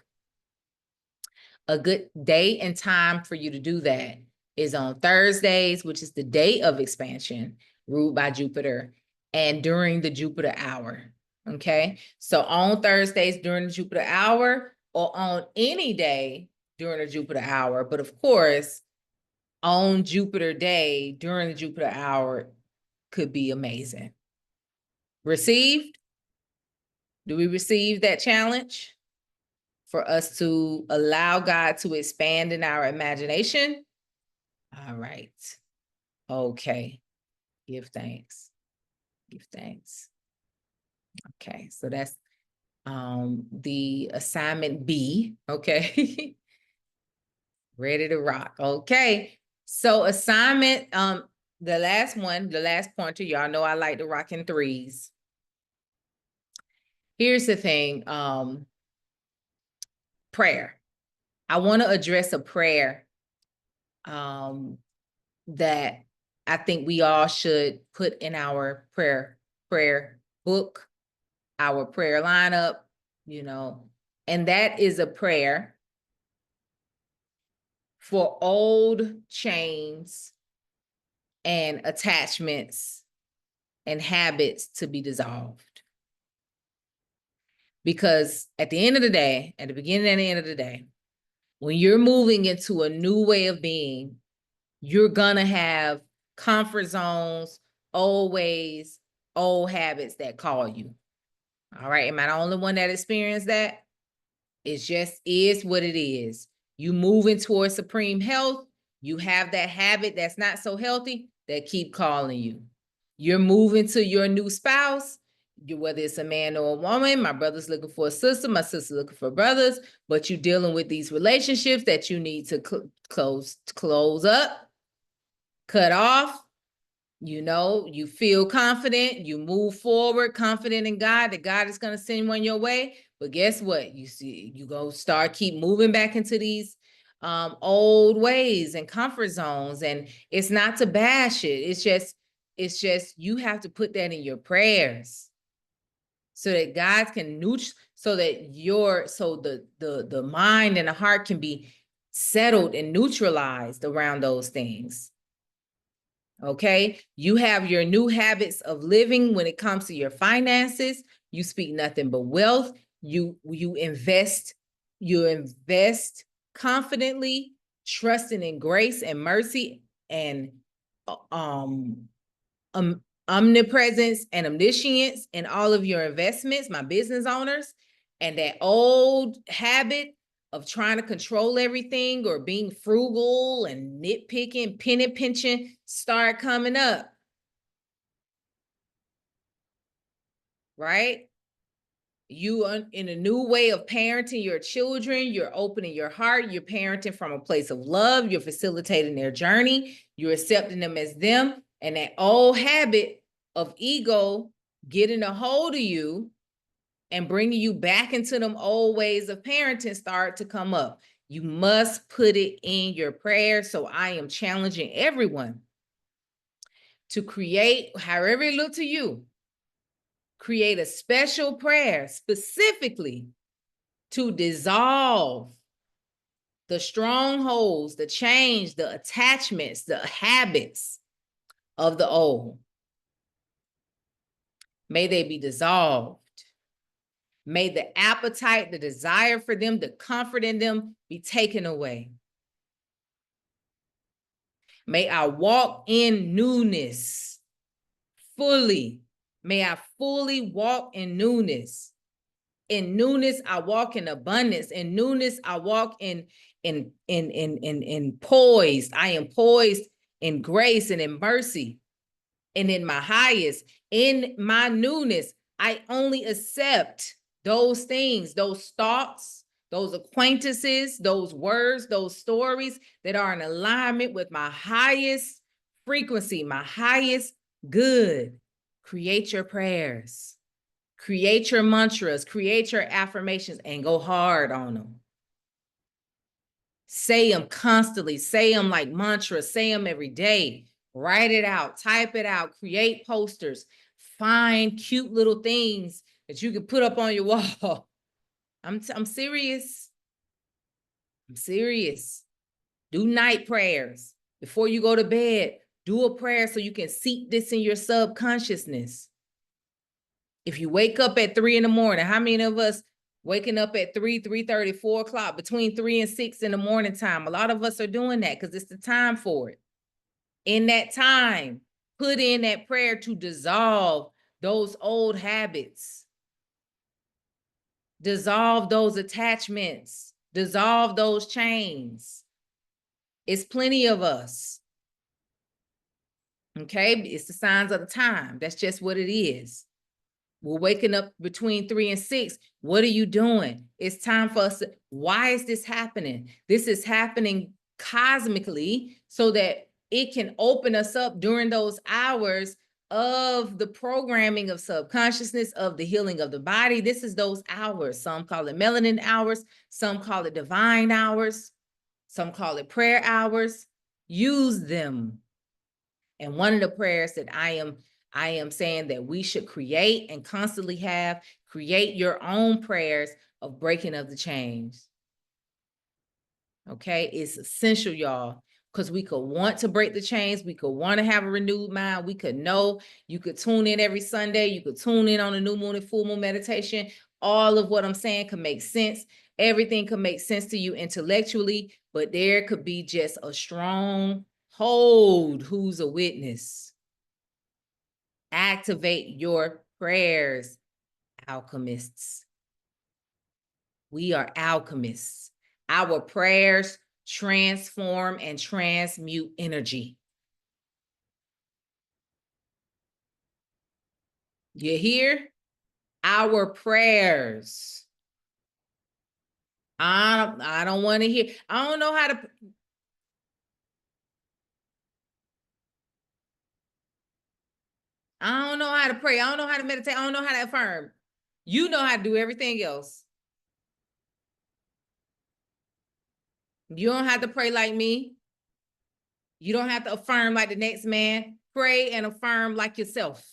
A good day and time for you to do that is on Thursdays, which is the day of expansion, ruled by Jupiter, and during the Jupiter hour. Okay, so on Thursdays during the Jupiter hour, or on any day during the Jupiter hour, but of course, on Jupiter day during the Jupiter hour could be amazing. Received? Do we receive that challenge for us to allow God to expand in our imagination? All right. Okay. Give thanks. Give thanks. Okay, so that's the assignment B. Okay. Ready to rock. Okay. So assignment, the last one, the last pointer, y'all know I like to rock in threes. Here's the thing, prayer. I want to address a prayer that I think we all should put in our prayer book, our prayer lineup, you know, and that is a prayer for old chains and attachments and habits to be dissolved. Because at the end of the day, at the beginning and the end of the day, when you're moving into a new way of being, you're gonna have comfort zones, old ways, old habits that call you. All right, am I the only one that experienced that? It just is what it is. You moving towards supreme health, you have that habit that's not so healthy that keep calling you. You're moving to your new spouse, whether it's a man or a woman. My brother's looking for a sister, my sister's looking for brothers, but you're dealing with these relationships that you need to close up, cut off. You know, you feel confident, you move forward, confident in God, that God is going to send one your way. But guess what? You see, you go start keep moving back into these old ways and comfort zones. And it's not to bash it. It's just you have to put that in your prayers so that God can so that the mind and the heart can be settled and neutralized around those things. Okay, you have your new habits of living when it comes to your finances. You speak nothing but wealth. You invest confidently, trusting in grace and mercy and omnipresence and omniscience in all of your investments, my business owners. And that old habit of trying to control everything or being frugal and nitpicking, penny pinching start coming up. Right? You are in a new way of parenting your children. You're opening your heart. You're parenting from a place of love. You're facilitating their journey. You're accepting them as them. And that old habit of ego getting a hold of you and bringing you back into them old ways of parenting start to come up. You must put it in your prayer. So I am challenging everyone to create, however it look to you, create a special prayer specifically to dissolve the strongholds, the change, the attachments, the habits of the old. May they be dissolved. May the appetite, the desire for them, the comfort in them be taken away. May I walk in newness fully. May I fully walk in newness. In newness, I walk in abundance. In newness, I walk in poised. I am poised in grace and in mercy and in my highest. In my newness, I only accept those things, those thoughts, those acquaintances, those words, those stories that are in alignment with my highest frequency, my highest good. Create your prayers. Create your mantras, create your affirmations, and go hard on them. Say them constantly, say them like mantras, say them every day. Write it out, type it out, create posters, find cute little things that you can put up on your wall. I'm serious. I'm serious. Do night prayers before you go to bed. Do a prayer so you can seep this in your subconsciousness. If you wake up at 3 in the morning, how many of us waking up at 3:30, 4 o'clock, between 3 and 6 in the morning time? A lot of us are doing that because it's the time for it. In that time, put in that prayer to dissolve those old habits. Dissolve those attachments. Dissolve those chains. It's plenty of us. Okay, it's the signs of the time. That's just what it is. We're waking up between 3 and 6. What are you doing? It's time for us to, why is this happening? This is happening cosmically so that it can open us up during those hours of the programming of subconsciousness, of the healing of the body. This is those hours. Some call it melanin hours. Some call it divine hours. Some call it prayer hours. Use them. And one of the prayers that I am saying that we should create and constantly have, create your own prayers of breaking of the chains. Okay, it's essential, y'all, because we could want to break the chains. We could want to have a renewed mind. We could know. You could tune in every Sunday. You could tune in on a new moon and full moon meditation. All of what I'm saying could make sense. Everything could make sense to you intellectually, but there could be just a strong hold. Who's a witness? Activate your prayers, alchemists. We are alchemists. Our prayers transform and transmute energy. You hear? Our prayers. I don't want to hear. I don't know how to. I don't know how to pray. I don't know how to meditate. I don't know how to affirm. You know how to do everything else. You don't have to pray like me. You don't have to affirm like the next man. Pray and affirm like yourself.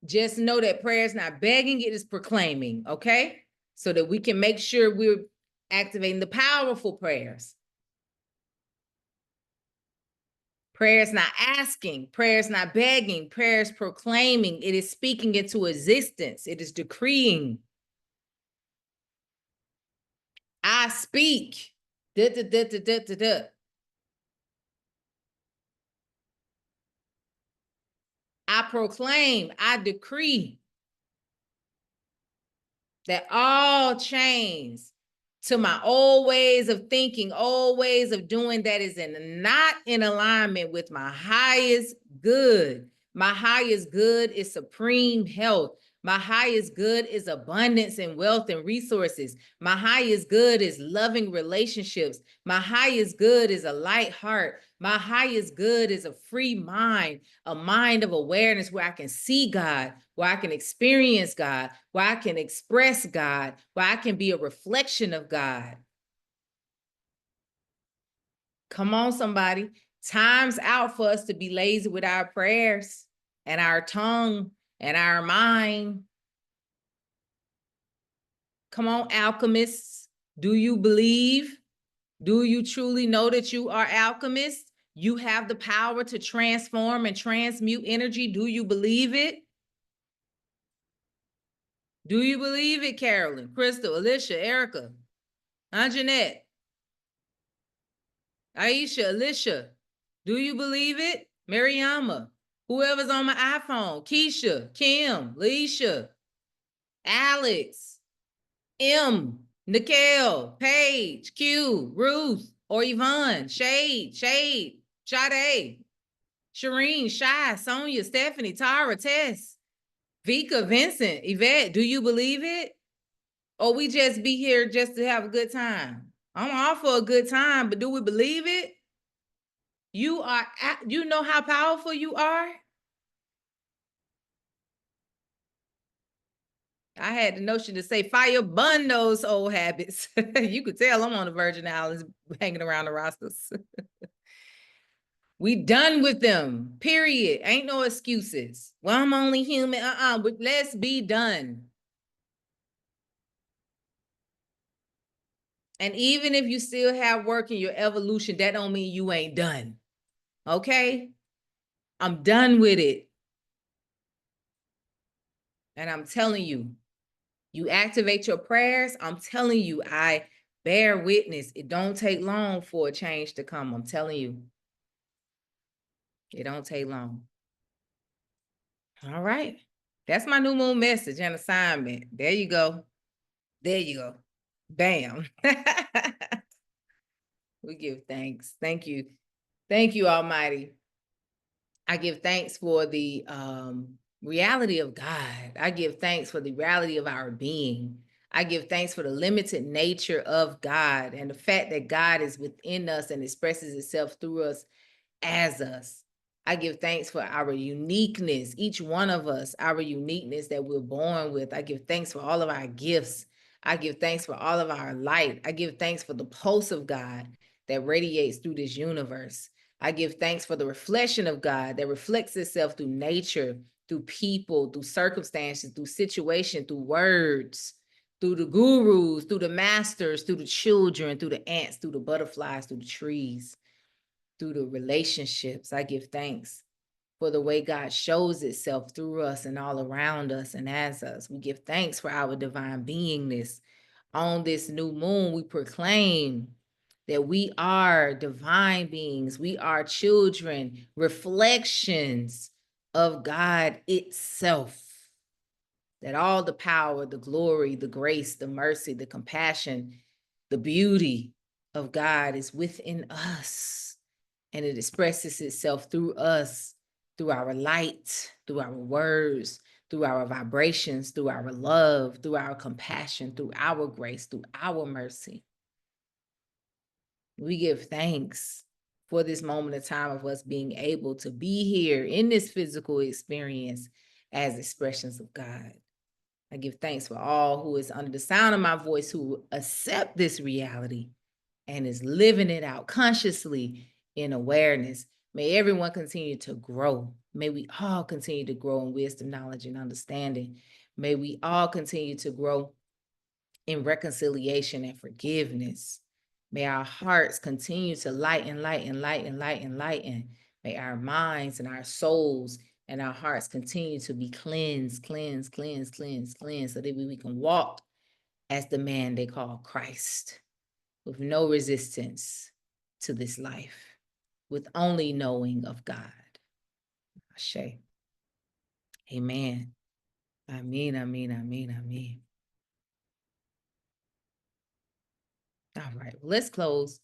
Just know that prayer is not begging, it is proclaiming, okay? So that we can make sure we're activating the powerful prayers. Prayer is not asking, prayer is not begging, prayer is proclaiming. It is speaking into existence. It is decreeing. I speak. Da, da, da, da, da, da, da. I proclaim, I decree that all chains to my old ways of thinking, old ways of doing that is not in alignment with my highest good. My highest good is supreme health. My highest good is abundance and wealth and resources. My highest good is loving relationships. My highest good is a light heart. My highest good is a free mind, a mind of awareness where I can see God, where I can experience God, where I can express God, where I can be a reflection of God. Come on, somebody. Time's out for us to be lazy with our prayers and our tongue and our mind. Come on, alchemists. Do you believe? Do you truly know that you are alchemists? You have the power to transform and transmute energy. Do you believe it? Do you believe it, Carolyn, Crystal, Alicia, Erica, Anjanette, Aisha, Alicia? Do you believe it? Mariama, whoever's on my iPhone, Keisha, Kim, Leisha, Alex, M, Nicole, Paige, Q, Ruth, or Yvonne, Shade, Sade, Shireen, Shy, Sonia, Stephanie, Tara, Tess, Vika, Vincent, Yvette, do you believe it? Or we just be here just to have a good time? I'm all for a good time, but do we believe it? You know how powerful you are? I had the notion to say fire burn those old habits. You could tell I'm on the Virgin Islands hanging around the rosters. We done with them, period. Ain't no excuses. Well, I'm only human. But let's be done. And even if you still have work in your evolution, that don't mean you ain't done. Okay? I'm done with it. And I'm telling you, you activate your prayers. I'm telling you, I bear witness. It don't take long for a change to come. I'm telling you. It don't take long. All right. That's my new moon message and assignment. There you go. There you go. Bam. We give thanks. Thank you. Thank you, Almighty. I give thanks for the reality of God. I give thanks for the reality of our being. I give thanks for the limited nature of God and the fact that God is within us and expresses itself through us as us. I give thanks for our uniqueness, each one of us, our uniqueness that we're born with. I give thanks for all of our gifts. I give thanks for all of our light. I give thanks for the pulse of God that radiates through this universe. I give thanks for the reflection of God that reflects itself through nature, through people, through circumstances, through situation, through words, through the gurus, through the masters, through the children, through the ants, through the butterflies, through the trees, through the relationships. I give thanks for the way God shows itself through us and all around us and as us. We give thanks for our divine beingness. On this new moon, we proclaim that we are divine beings. We are children, reflections of God itself. That all the power, the glory, the grace, the mercy, the compassion, the beauty of God is within us. And it expresses itself through us, through our light, through our words, through our vibrations, through our love, through our compassion, through our grace, through our mercy. We give thanks for this moment of time of us being able to be here in this physical experience as expressions of God. I give thanks for all who is under the sound of my voice, who accept this reality and is living it out consciously in awareness. May everyone continue to grow. May we all continue to grow in wisdom, knowledge, and understanding. May we all continue to grow in reconciliation and forgiveness. May our hearts continue to lighten. May our minds and our souls and our hearts continue to be cleansed, so that we can walk as the man they call Christ, with no resistance to this life, with only knowing of God. Ashe. Amen. Amen, amen, amen, amen. All right, well, let's close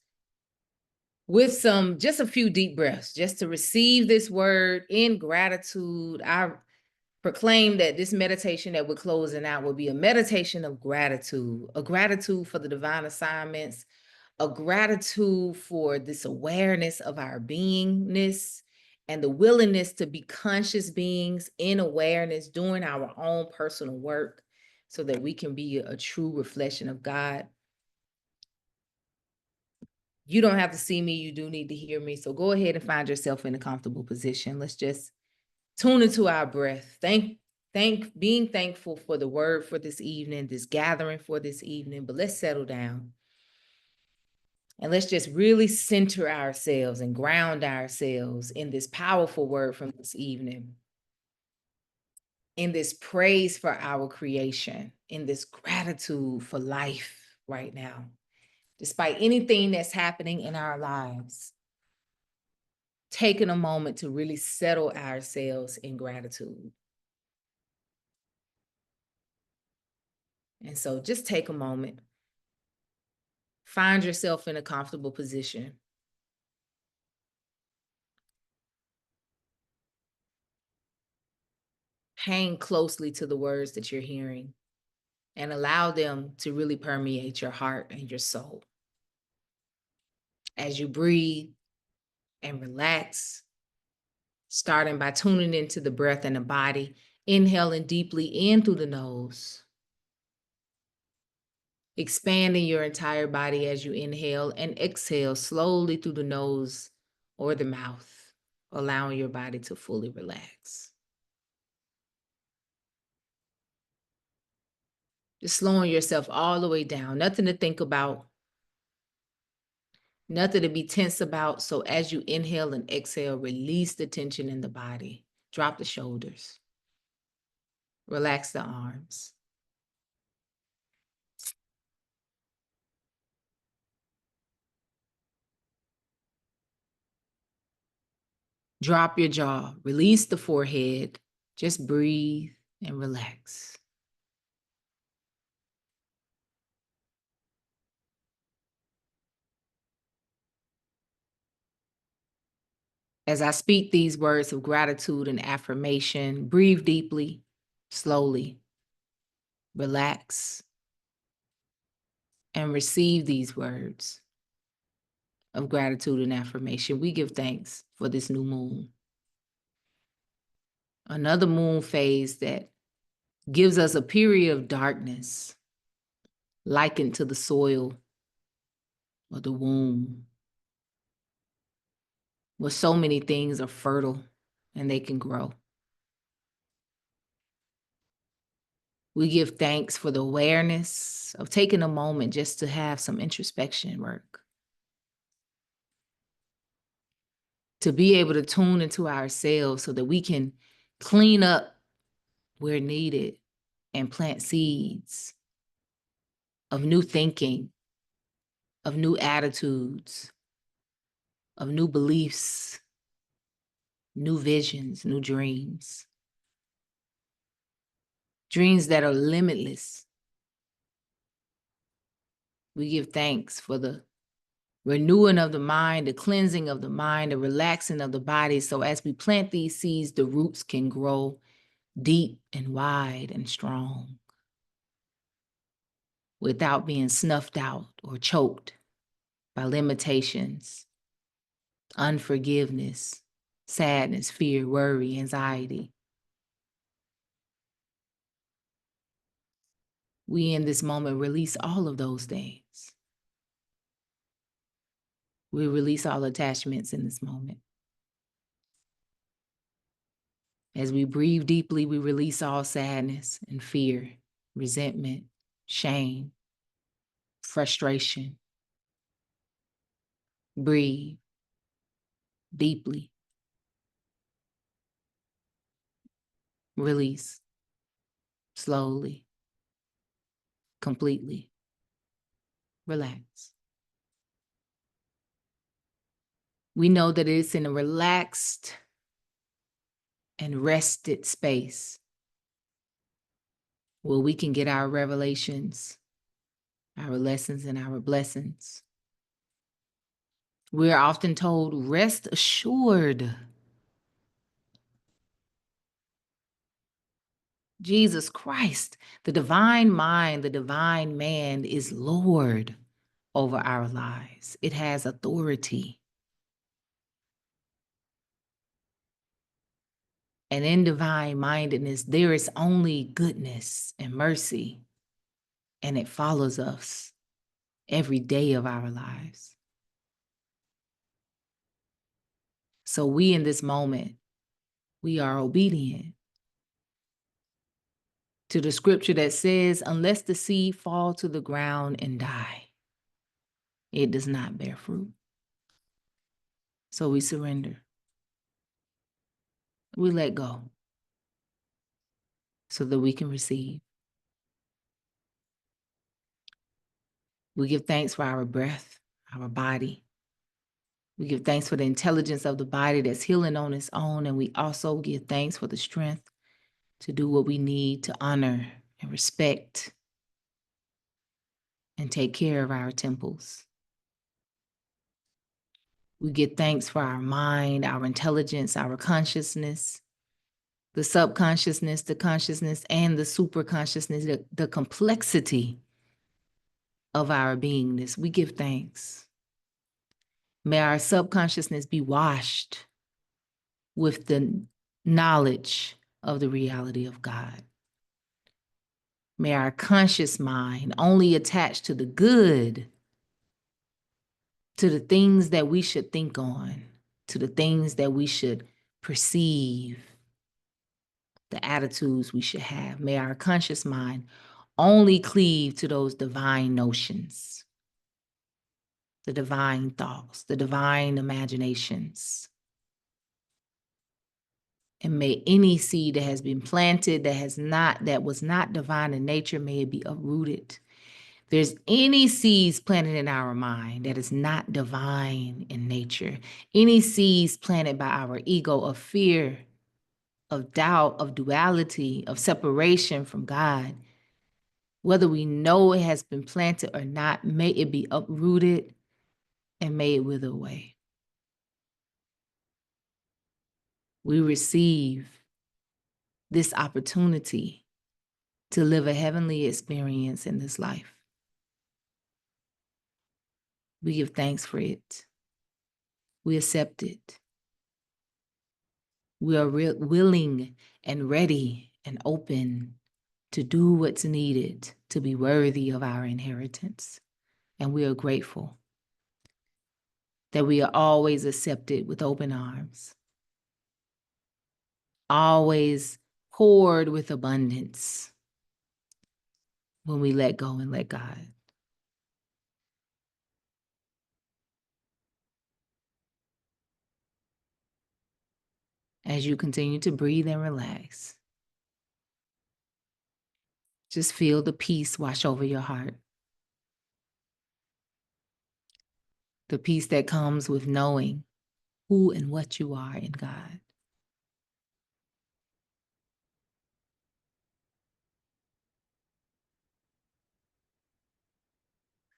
with just a few deep breaths, just to receive this word in gratitude. I proclaim that this meditation that we're closing out will be a meditation of gratitude, a gratitude for the divine assignments, a gratitude for this awareness of our beingness and the willingness to be conscious beings in awareness, doing our own personal work so that we can be a true reflection of God. You don't have to see me, you do need to hear me. So go ahead and find yourself in a comfortable position. Let's just tune into our breath. Being thankful for the word for this evening, this gathering for this evening, but let's settle down. And let's just really center ourselves and ground ourselves in this powerful word from this evening, in this praise for our creation, in this gratitude for life right now, despite anything that's happening in our lives. Taking a moment to really settle ourselves in gratitude. And so just take a moment. Find yourself in a comfortable position. Hang closely to the words that you're hearing and allow them to really permeate your heart and your soul. As you breathe and relax, starting by tuning into the breath and the body, inhaling deeply in through the nose, expanding your entire body as you inhale, and exhale slowly through the nose or the mouth, allowing your body to fully relax. Just slowing yourself all the way down, nothing to think about, nothing to be tense about. So as you inhale and exhale, release the tension in the body. Drop the shoulders. Relax the arms. Drop your jaw. Release the forehead. Just breathe and relax. As I speak these words of gratitude and affirmation, breathe deeply, slowly, relax, and receive these words of gratitude and affirmation. We give thanks for this new moon. Another moon phase that gives us a period of darkness likened to the soil or the womb, where so many things are fertile and they can grow. We give thanks for the awareness of taking a moment just to have some introspection work, to be able to tune into ourselves so that we can clean up where needed and plant seeds of new thinking, of new attitudes, of new beliefs, new visions, new dreams. Dreams that are limitless. We give thanks for the renewing of the mind, the cleansing of the mind, the relaxing of the body. So as we plant these seeds, the roots can grow deep and wide and strong without being snuffed out or choked by limitations, unforgiveness, sadness, fear, worry, anxiety. We in this moment release all of those things. We release all attachments in this moment. As we breathe deeply, we release all sadness and fear, resentment, shame, frustration. Breathe deeply. Release slowly, completely. Relax. We know that it's in a relaxed and rested space where we can get our revelations, our lessons, and our blessings. We're often told, rest assured. Jesus Christ, the divine mind, the divine man is Lord over our lives. It has authority. And in divine mindedness, there is only goodness and mercy, and it follows us every day of our lives. So we in this moment, we are obedient to the scripture that says, unless the seed fall to the ground and die, it does not bear fruit. So we surrender. We let go so that we can receive. We give thanks for our breath, our body. We give thanks for the intelligence of the body that's healing on its own. And we also give thanks for the strength to do what we need to honor and respect and take care of our temples. We give thanks for our mind, our intelligence, our consciousness, the subconsciousness, the consciousness, and the superconsciousness, the complexity of our beingness. We give thanks. May our subconsciousness be washed with the knowledge of the reality of God. May our conscious mind only attach to the good, to the things that we should think on, to the things that we should perceive, the attitudes we should have. May our conscious mind only cleave to those divine notions, the divine thoughts, the divine imaginations. And may any seed that has been planted that was not divine in nature, may it be uprooted. If there's any seeds planted in our mind that is not divine in nature, any seeds planted by our ego of fear, of doubt, of duality, of separation from God, whether we know it has been planted or not, may it be uprooted and may it wither away. we receive this opportunity to live a heavenly experience in this life. We give thanks for it. We accept it. We are willing and ready and open to do what's needed to be worthy of our inheritance. And we are grateful that we are always accepted with open arms, always poured with abundance when we let go and let God. As you continue to breathe and relax, just feel the peace wash over your heart. The peace that comes with knowing who and what you are in God.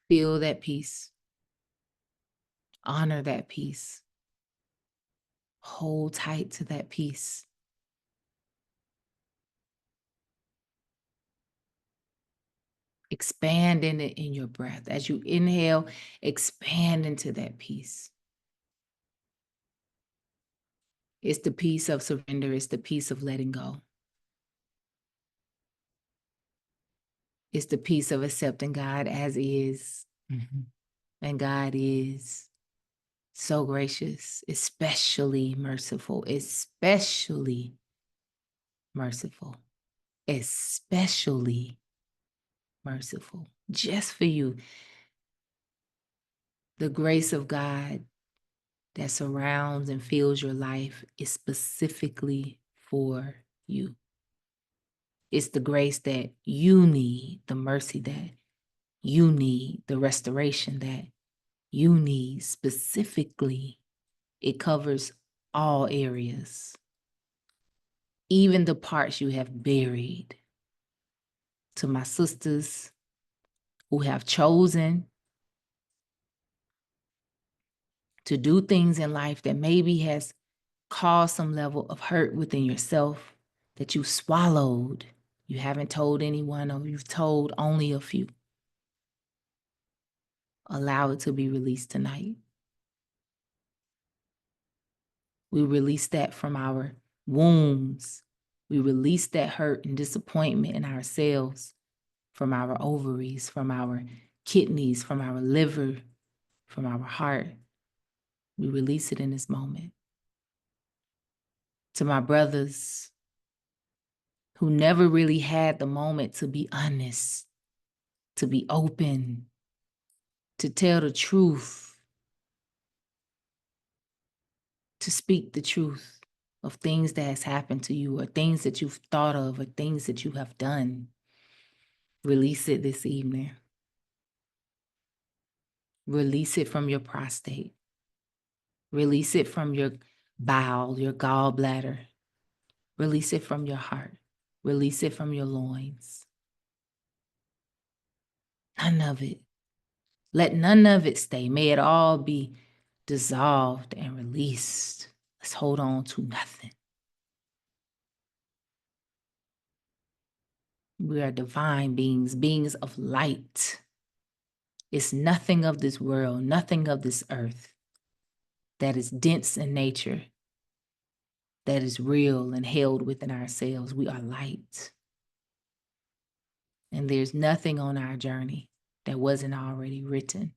Feel that peace. Honor that peace. Hold tight to that peace. Expand in it in your breath. As you inhale, expand into that peace. It's the peace of surrender. It's the peace of letting go. It's the peace of accepting God as is. And God is so gracious, especially merciful, especially merciful, especially merciful. Just for you. The grace of God that surrounds and fills your life is specifically for you. It's the grace that you need, the mercy that you need, the restoration that you need specifically. It covers all areas, even the parts you have buried. To my sisters who have chosen to do things in life that maybe has caused some level of hurt within yourself that you swallowed, you haven't told anyone, or you've told only a few. Allow it to be released tonight. We release that from our wombs. We release that hurt and disappointment in ourselves, from our ovaries, from our kidneys, from our liver, from our heart. We release it in this moment. To my brothers who never really had the moment to be honest, to be open, to tell the truth, to speak the truth of things that has happened to you, or things that you've thought of, or things that you have done. Release it this evening. Release it from your prostate. Release it from your bowel, your gallbladder. Release it from your heart. Release it from your loins. None of it. Let none of it stay. May it all be dissolved and released. Let's hold on to nothing. We are divine beings, beings of light. It's nothing of this world, nothing of this earth that is dense in nature, that is real and held within ourselves. We are light. And there's nothing on our journey that wasn't already written.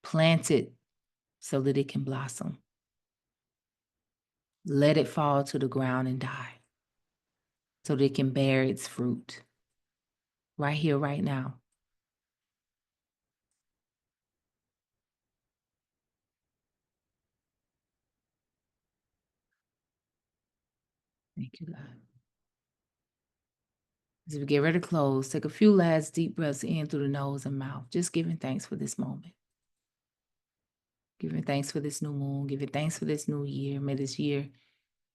Plant it so that it can blossom. Let it fall to the ground and die so that it can bear its fruit. Right here, right now. Thank you, God. As we get ready to close, take a few last deep breaths in through the nose and mouth, just giving thanks for this moment. Giving thanks for this new moon, giving thanks for this new year. May this year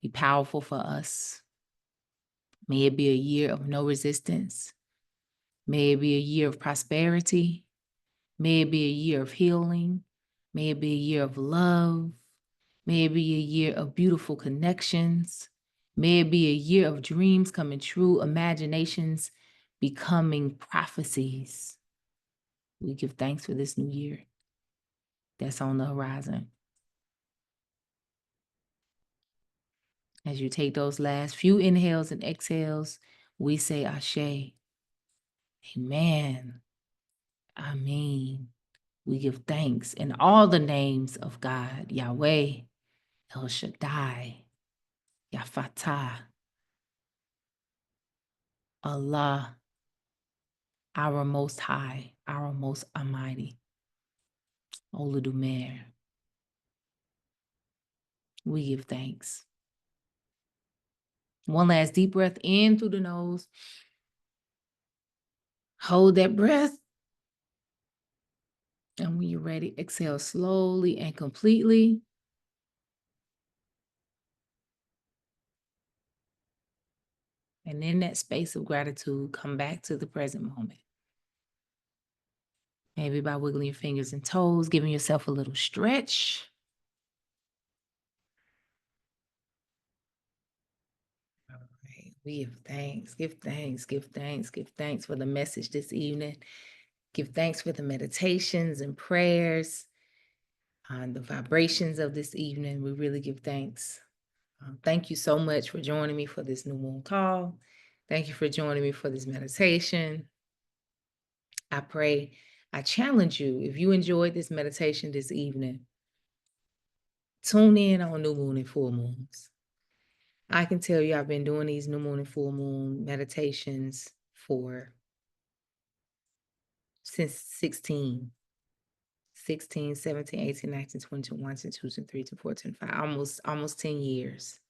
be powerful for us. May it be a year of no resistance. May it be a year of prosperity. May it be a year of healing. May it be a year of love. May it be a year of beautiful connections. May it be a year of dreams coming true, imaginations becoming prophecies. We give thanks for this new year that's on the horizon. As you take those last few inhales and exhales, we say Ashe. Amen. Amen. We give thanks in all the names of God, Yahweh, El Shaddai, Yafatah, Allah, our most high, our most almighty, Oladumer. We give thanks. One last deep breath in through the nose. Hold that breath. And when you're ready, exhale slowly and completely. And in that space of gratitude, come back to the present moment. Maybe by wiggling your fingers and toes, giving yourself a little stretch. All right. We give thanks, give thanks, give thanks, give thanks for the message this evening. Give thanks for the meditations and prayers and the vibrations of this evening. We really give thanks. Thank you so much for joining me for this new moon call. Thank you for joining me for this meditation. I pray, I challenge you, if you enjoyed this meditation this evening, tune in on new moon and full moons. I can tell you I've been doing these new moon and full moon meditations since 16, 17, 18, 19, 20, 21, 22, 23, 24, 25, almost 10 years.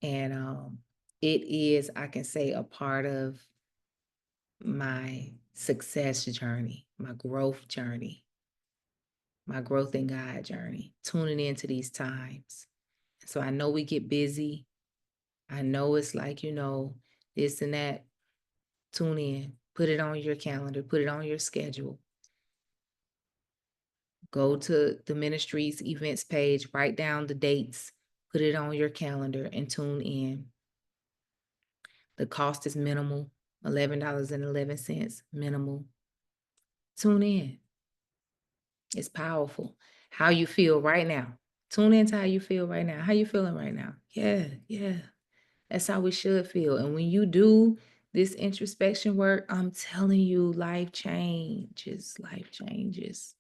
And it is, I can say, a part of my success journey, my growth journey, my growth in God journey, tuning into these times. So I know we get busy. I know it's like, this and that. Tune in, put it on your calendar, put it on your schedule. Go to the ministry's events page, write down the dates, put it on your calendar and tune in. The cost is minimal, $11.11, minimal. Tune in. It's powerful. How you feel right now. Tune into how you feel right now. How you feeling right now? Yeah. That's how we should feel. And when you do this introspection work, I'm telling you, life changes. Life changes.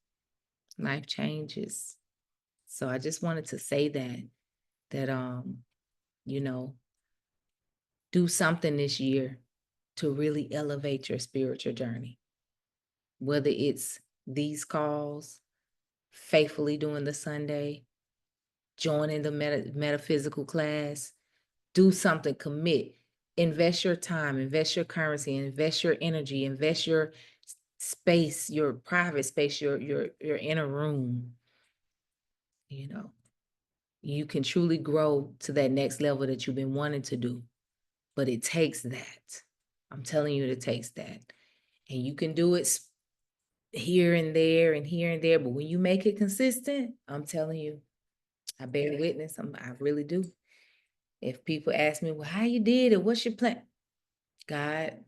Life changes. So I just wanted to say that do something this year to really elevate your spiritual journey. Whether it's these calls, faithfully doing the Sunday, joining the metaphysical class, do something, commit, invest your time, invest your currency, invest your energy, invest your space, your private space, your inner room. You can truly grow to that next level that you've been wanting to do, but it takes that. I'm telling you, it takes that. And you can do it here and there and here and there, but when you make it consistent, I'm telling you, I bear witness. I really do. If people ask me, well, how you did it? What's your plan? God,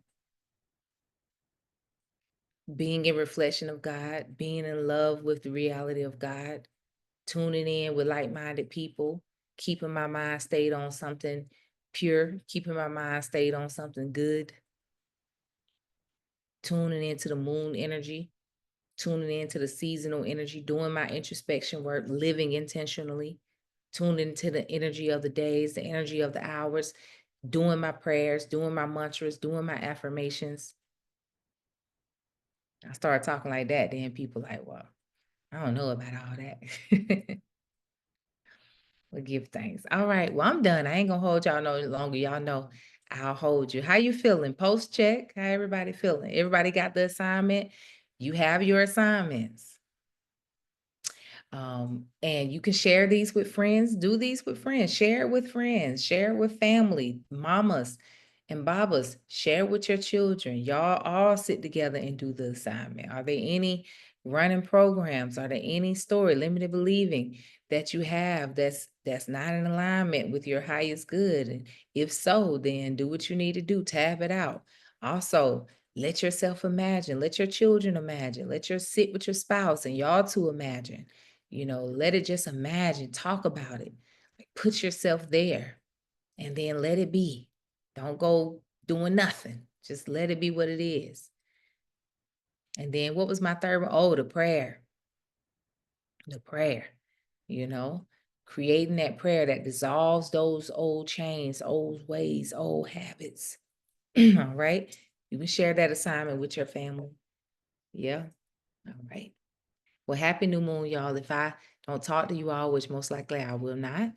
being in reflection of God, being in love with the reality of God, tuning in with like-minded people, keeping my mind stayed on something pure, keeping my mind stayed on something good, tuning into the moon energy, tuning into the seasonal energy, doing my introspection work, living intentionally, tuning into the energy of the days, the energy of the hours, doing my prayers, doing my mantras, doing my affirmations. I started talking like that, then people like, well, I don't know about all that. We'll give thanks. All right. Well, I'm done. I ain't gonna hold y'all no longer. Y'all know I'll hold you. How you feeling? Post check. How everybody feeling? Everybody got the assignment? You have your assignments. And you can share these with friends. Do these with friends. Share it with friends. Share it with family, mamas and babas. Share it with your children. Y'all all sit together and do the assignment. Are there any running programs? Are there any story, limited believing that you have that's not in alignment with your highest good? And if so, then do what you need to do, tab it out. Also, let yourself imagine, let your children imagine, let your sit with your spouse and y'all to imagine. Let it just imagine, talk about it. Like put yourself there and then let it be. Don't go doing nothing. Just let it be what it is. And then what was my third one? Oh, the prayer. The prayer, you know, creating that prayer that dissolves those old chains, old ways, old habits. All right. You can share that assignment with your family. Yeah. All right. Well, happy new moon, y'all. If I don't talk to you all, which most likely I will not,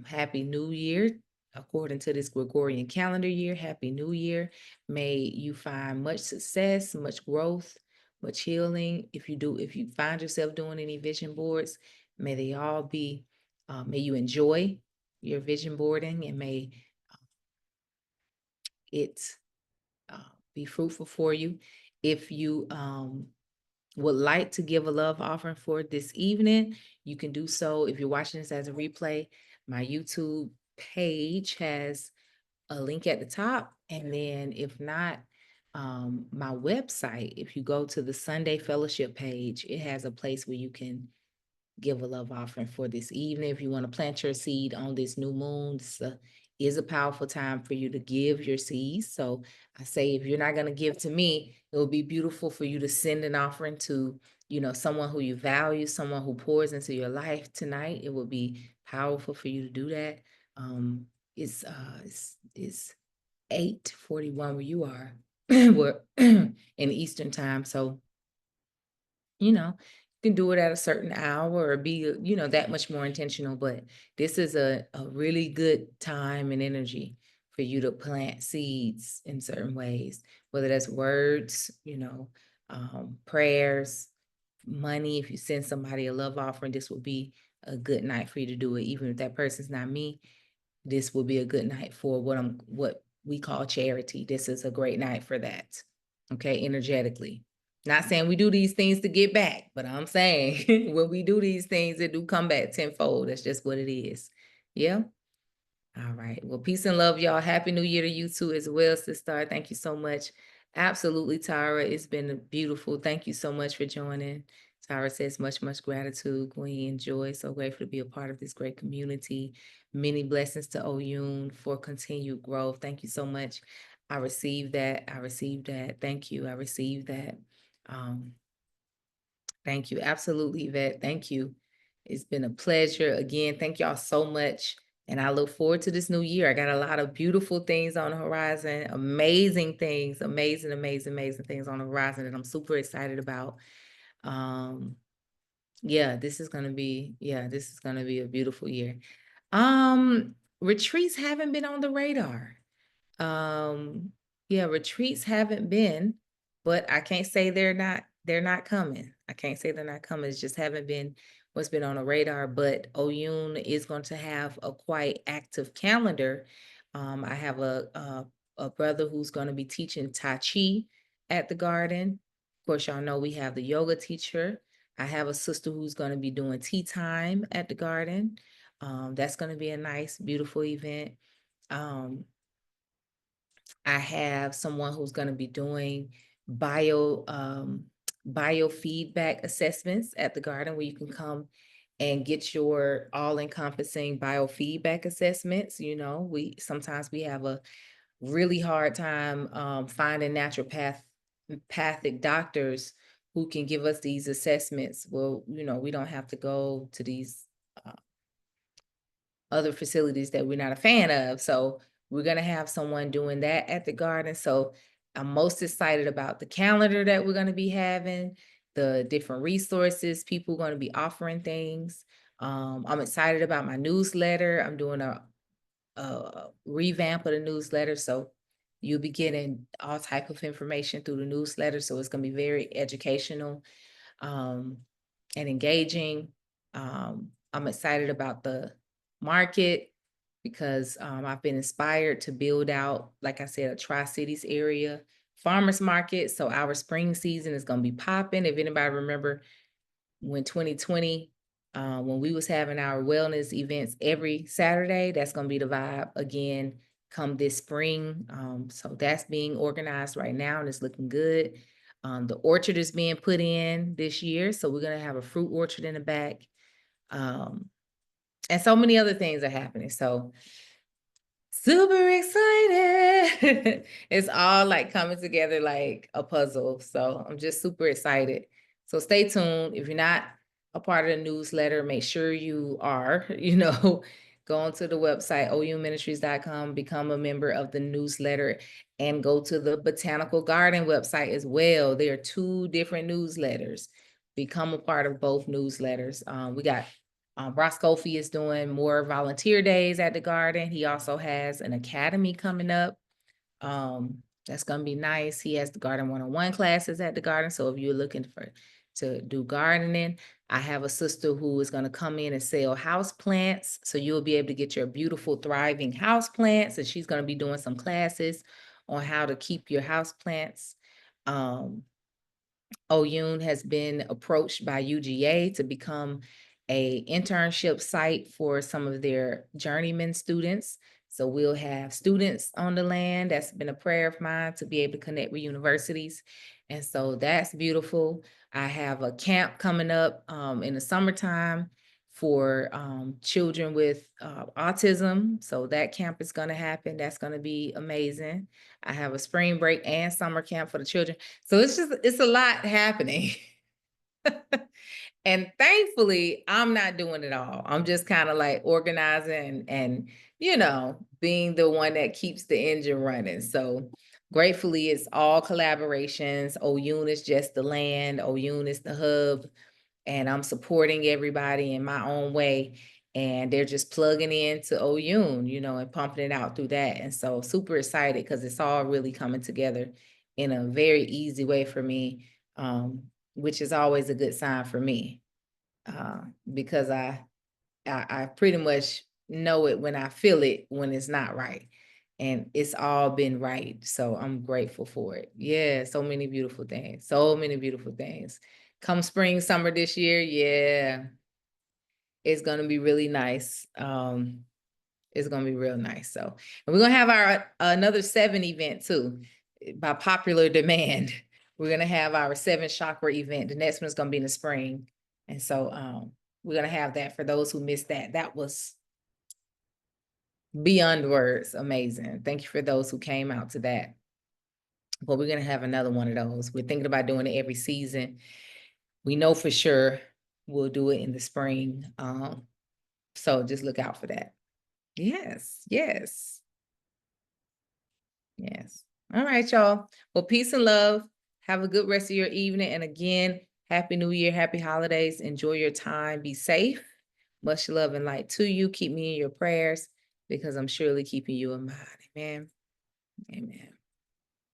happy new year. According to this Gregorian calendar year, happy new year. May you find much success, much growth, much healing. If you find yourself doing any vision boards, may they all be, may you enjoy your vision boarding and may it uh, be fruitful for you. If you would like to give a love offering for this evening, you can do so. If you're watching this as a replay, my YouTube page has a link at the top. And then if not, my website, if you go to the Sunday Fellowship page, it has a place where you can give a love offering for this evening. If you want to plant your seed on this new moon, this is a powerful time for you to give your seeds. So I say, if you're not going to give to me, it will be beautiful for you to send an offering to, someone who you value, someone who pours into your life tonight. It will be powerful for you to do that. Um, it's 8:41 where you are, we're in Eastern time. So you can do it at a certain hour or be, that much more intentional. But this is a really good time and energy for you to plant seeds in certain ways, whether that's words, prayers, money. If you send somebody a love offering, this will be a good night for you to do it. Even if that person's not me, this will be a good night for what we call charity. This is a great night for that. Okay, energetically. Not saying we do these things to get back, but I'm saying when we do these things, it do come back tenfold. That's just what it is. Yeah. All right. Well, peace and love, y'all. Happy New Year to you too as well, Sister. Thank you so much. Absolutely, Tara. It's been beautiful. Thank you so much for joining. Tara says much, much gratitude, Gwen, joy. So grateful to be a part of this great community. Many blessings to Oyun for continued growth. Thank you so much. I received that. I received that. Thank you. I received that. Um, Thank you. Absolutely, Yvette. Thank you. It's been a pleasure. Again, thank y'all so much. And I look forward to this new year. I got a lot of beautiful things on the horizon, amazing things, amazing, amazing, amazing things on the horizon that I'm super excited about. This is gonna be a beautiful year. Retreats haven't been on the radar. Um, yeah, retreats haven't been, but I can't say they're not coming. I can't say they're not coming. It's just haven't been what's been on the radar. But Oyun is going to have a quite active calendar. I have a brother who's going to be teaching Tai Chi at the garden. Of course, y'all know we have the yoga teacher. I have a sister who's going to be doing tea time at the garden. That's going to be a nice, beautiful event. Um, I have someone who's going to be doing biofeedback assessments at the garden where you can come and get your all-encompassing biofeedback assessments. We have a really hard time finding naturopathic doctors who can give us these assessments. Well, we don't have to go to these uh, other facilities that we're not a fan of. So we're going to have someone doing that at the garden. So I'm most excited about the calendar that we're going to be having, the different resources, people going to be offering things. I'm excited about my newsletter. I'm doing a revamp of the newsletter. So you'll be getting all type of information through the newsletter. So it's going to be very educational and engaging. I'm excited about the market because I've been inspired to build out, like I said, a Tri-Cities area farmers market. So our spring season is going to be popping. If anybody remember when 2020, when we was having our wellness events every Saturday, that's going to be the vibe again come this spring. So that's being organized right now and it's looking good. The orchard is being put in this year. So we're going to have a fruit orchard in the back. And so many other things are happening. So super excited. It's all like coming together like a puzzle. So I'm just super excited. So stay tuned. If you're not a part of the newsletter, make sure you are, go onto the website, ouministries.com, become a member of the newsletter, and go to the Botanical Garden website as well. There are 2 different newsletters. Become a part of both newsletters. We got Ross Kofi is doing more volunteer days at the garden. He also has an academy coming up. That's going to be nice. He has the garden 101 classes at the garden. So if you're looking to do gardening, I have a sister who is going to come in and sell house plants. So you'll be able to get your beautiful, thriving house plants. And she's going to be doing some classes on how to keep your house plants. Oyun has been approached by UGA to become a internship site for some of their journeyman students. So we'll have students on the land. That's been a prayer of mine to be able to connect with universities. And so that's beautiful. I have a camp coming up in the summertime for children with autism. So that camp is going to happen. That's going to be amazing. I have a spring break and summer camp for the children. So it's a lot happening. And thankfully, I'm not doing it all. I'm just kind of like organizing and being the one that keeps the engine running. So gratefully, it's all collaborations. Oyun is just the land. Oyun is the hub. And I'm supporting everybody in my own way. And they're just plugging into Oyun, and pumping it out through that. And so super excited because it's all really coming together in a very easy way for me, which is always a good sign for me, because I pretty much know it when I feel it when it's not right. And it's all been right. So I'm grateful for it. Yeah, so many beautiful things. So many beautiful things. Come spring, summer this year, yeah, it's going to be really nice. It's going to be real nice. So, and we're going to have our another 7 event too, by popular demand. We're going to have our 7 chakra event. The next one's going to be in the spring. And so we're going to have that for those who missed that. That was beyond words amazing. Thank you for those who came out to that. But we're going to have another one of those. We're thinking about doing it every season. We know for sure we'll do it in the spring. So just look out for that. Yes, yes. Yes. All right, y'all. Well, peace and love. Have a good rest of your evening. And again, Happy New Year, happy holidays. Enjoy your time. Be safe. Much love and light to you. Keep me in your prayers because I'm surely keeping you in mind. Amen. Amen.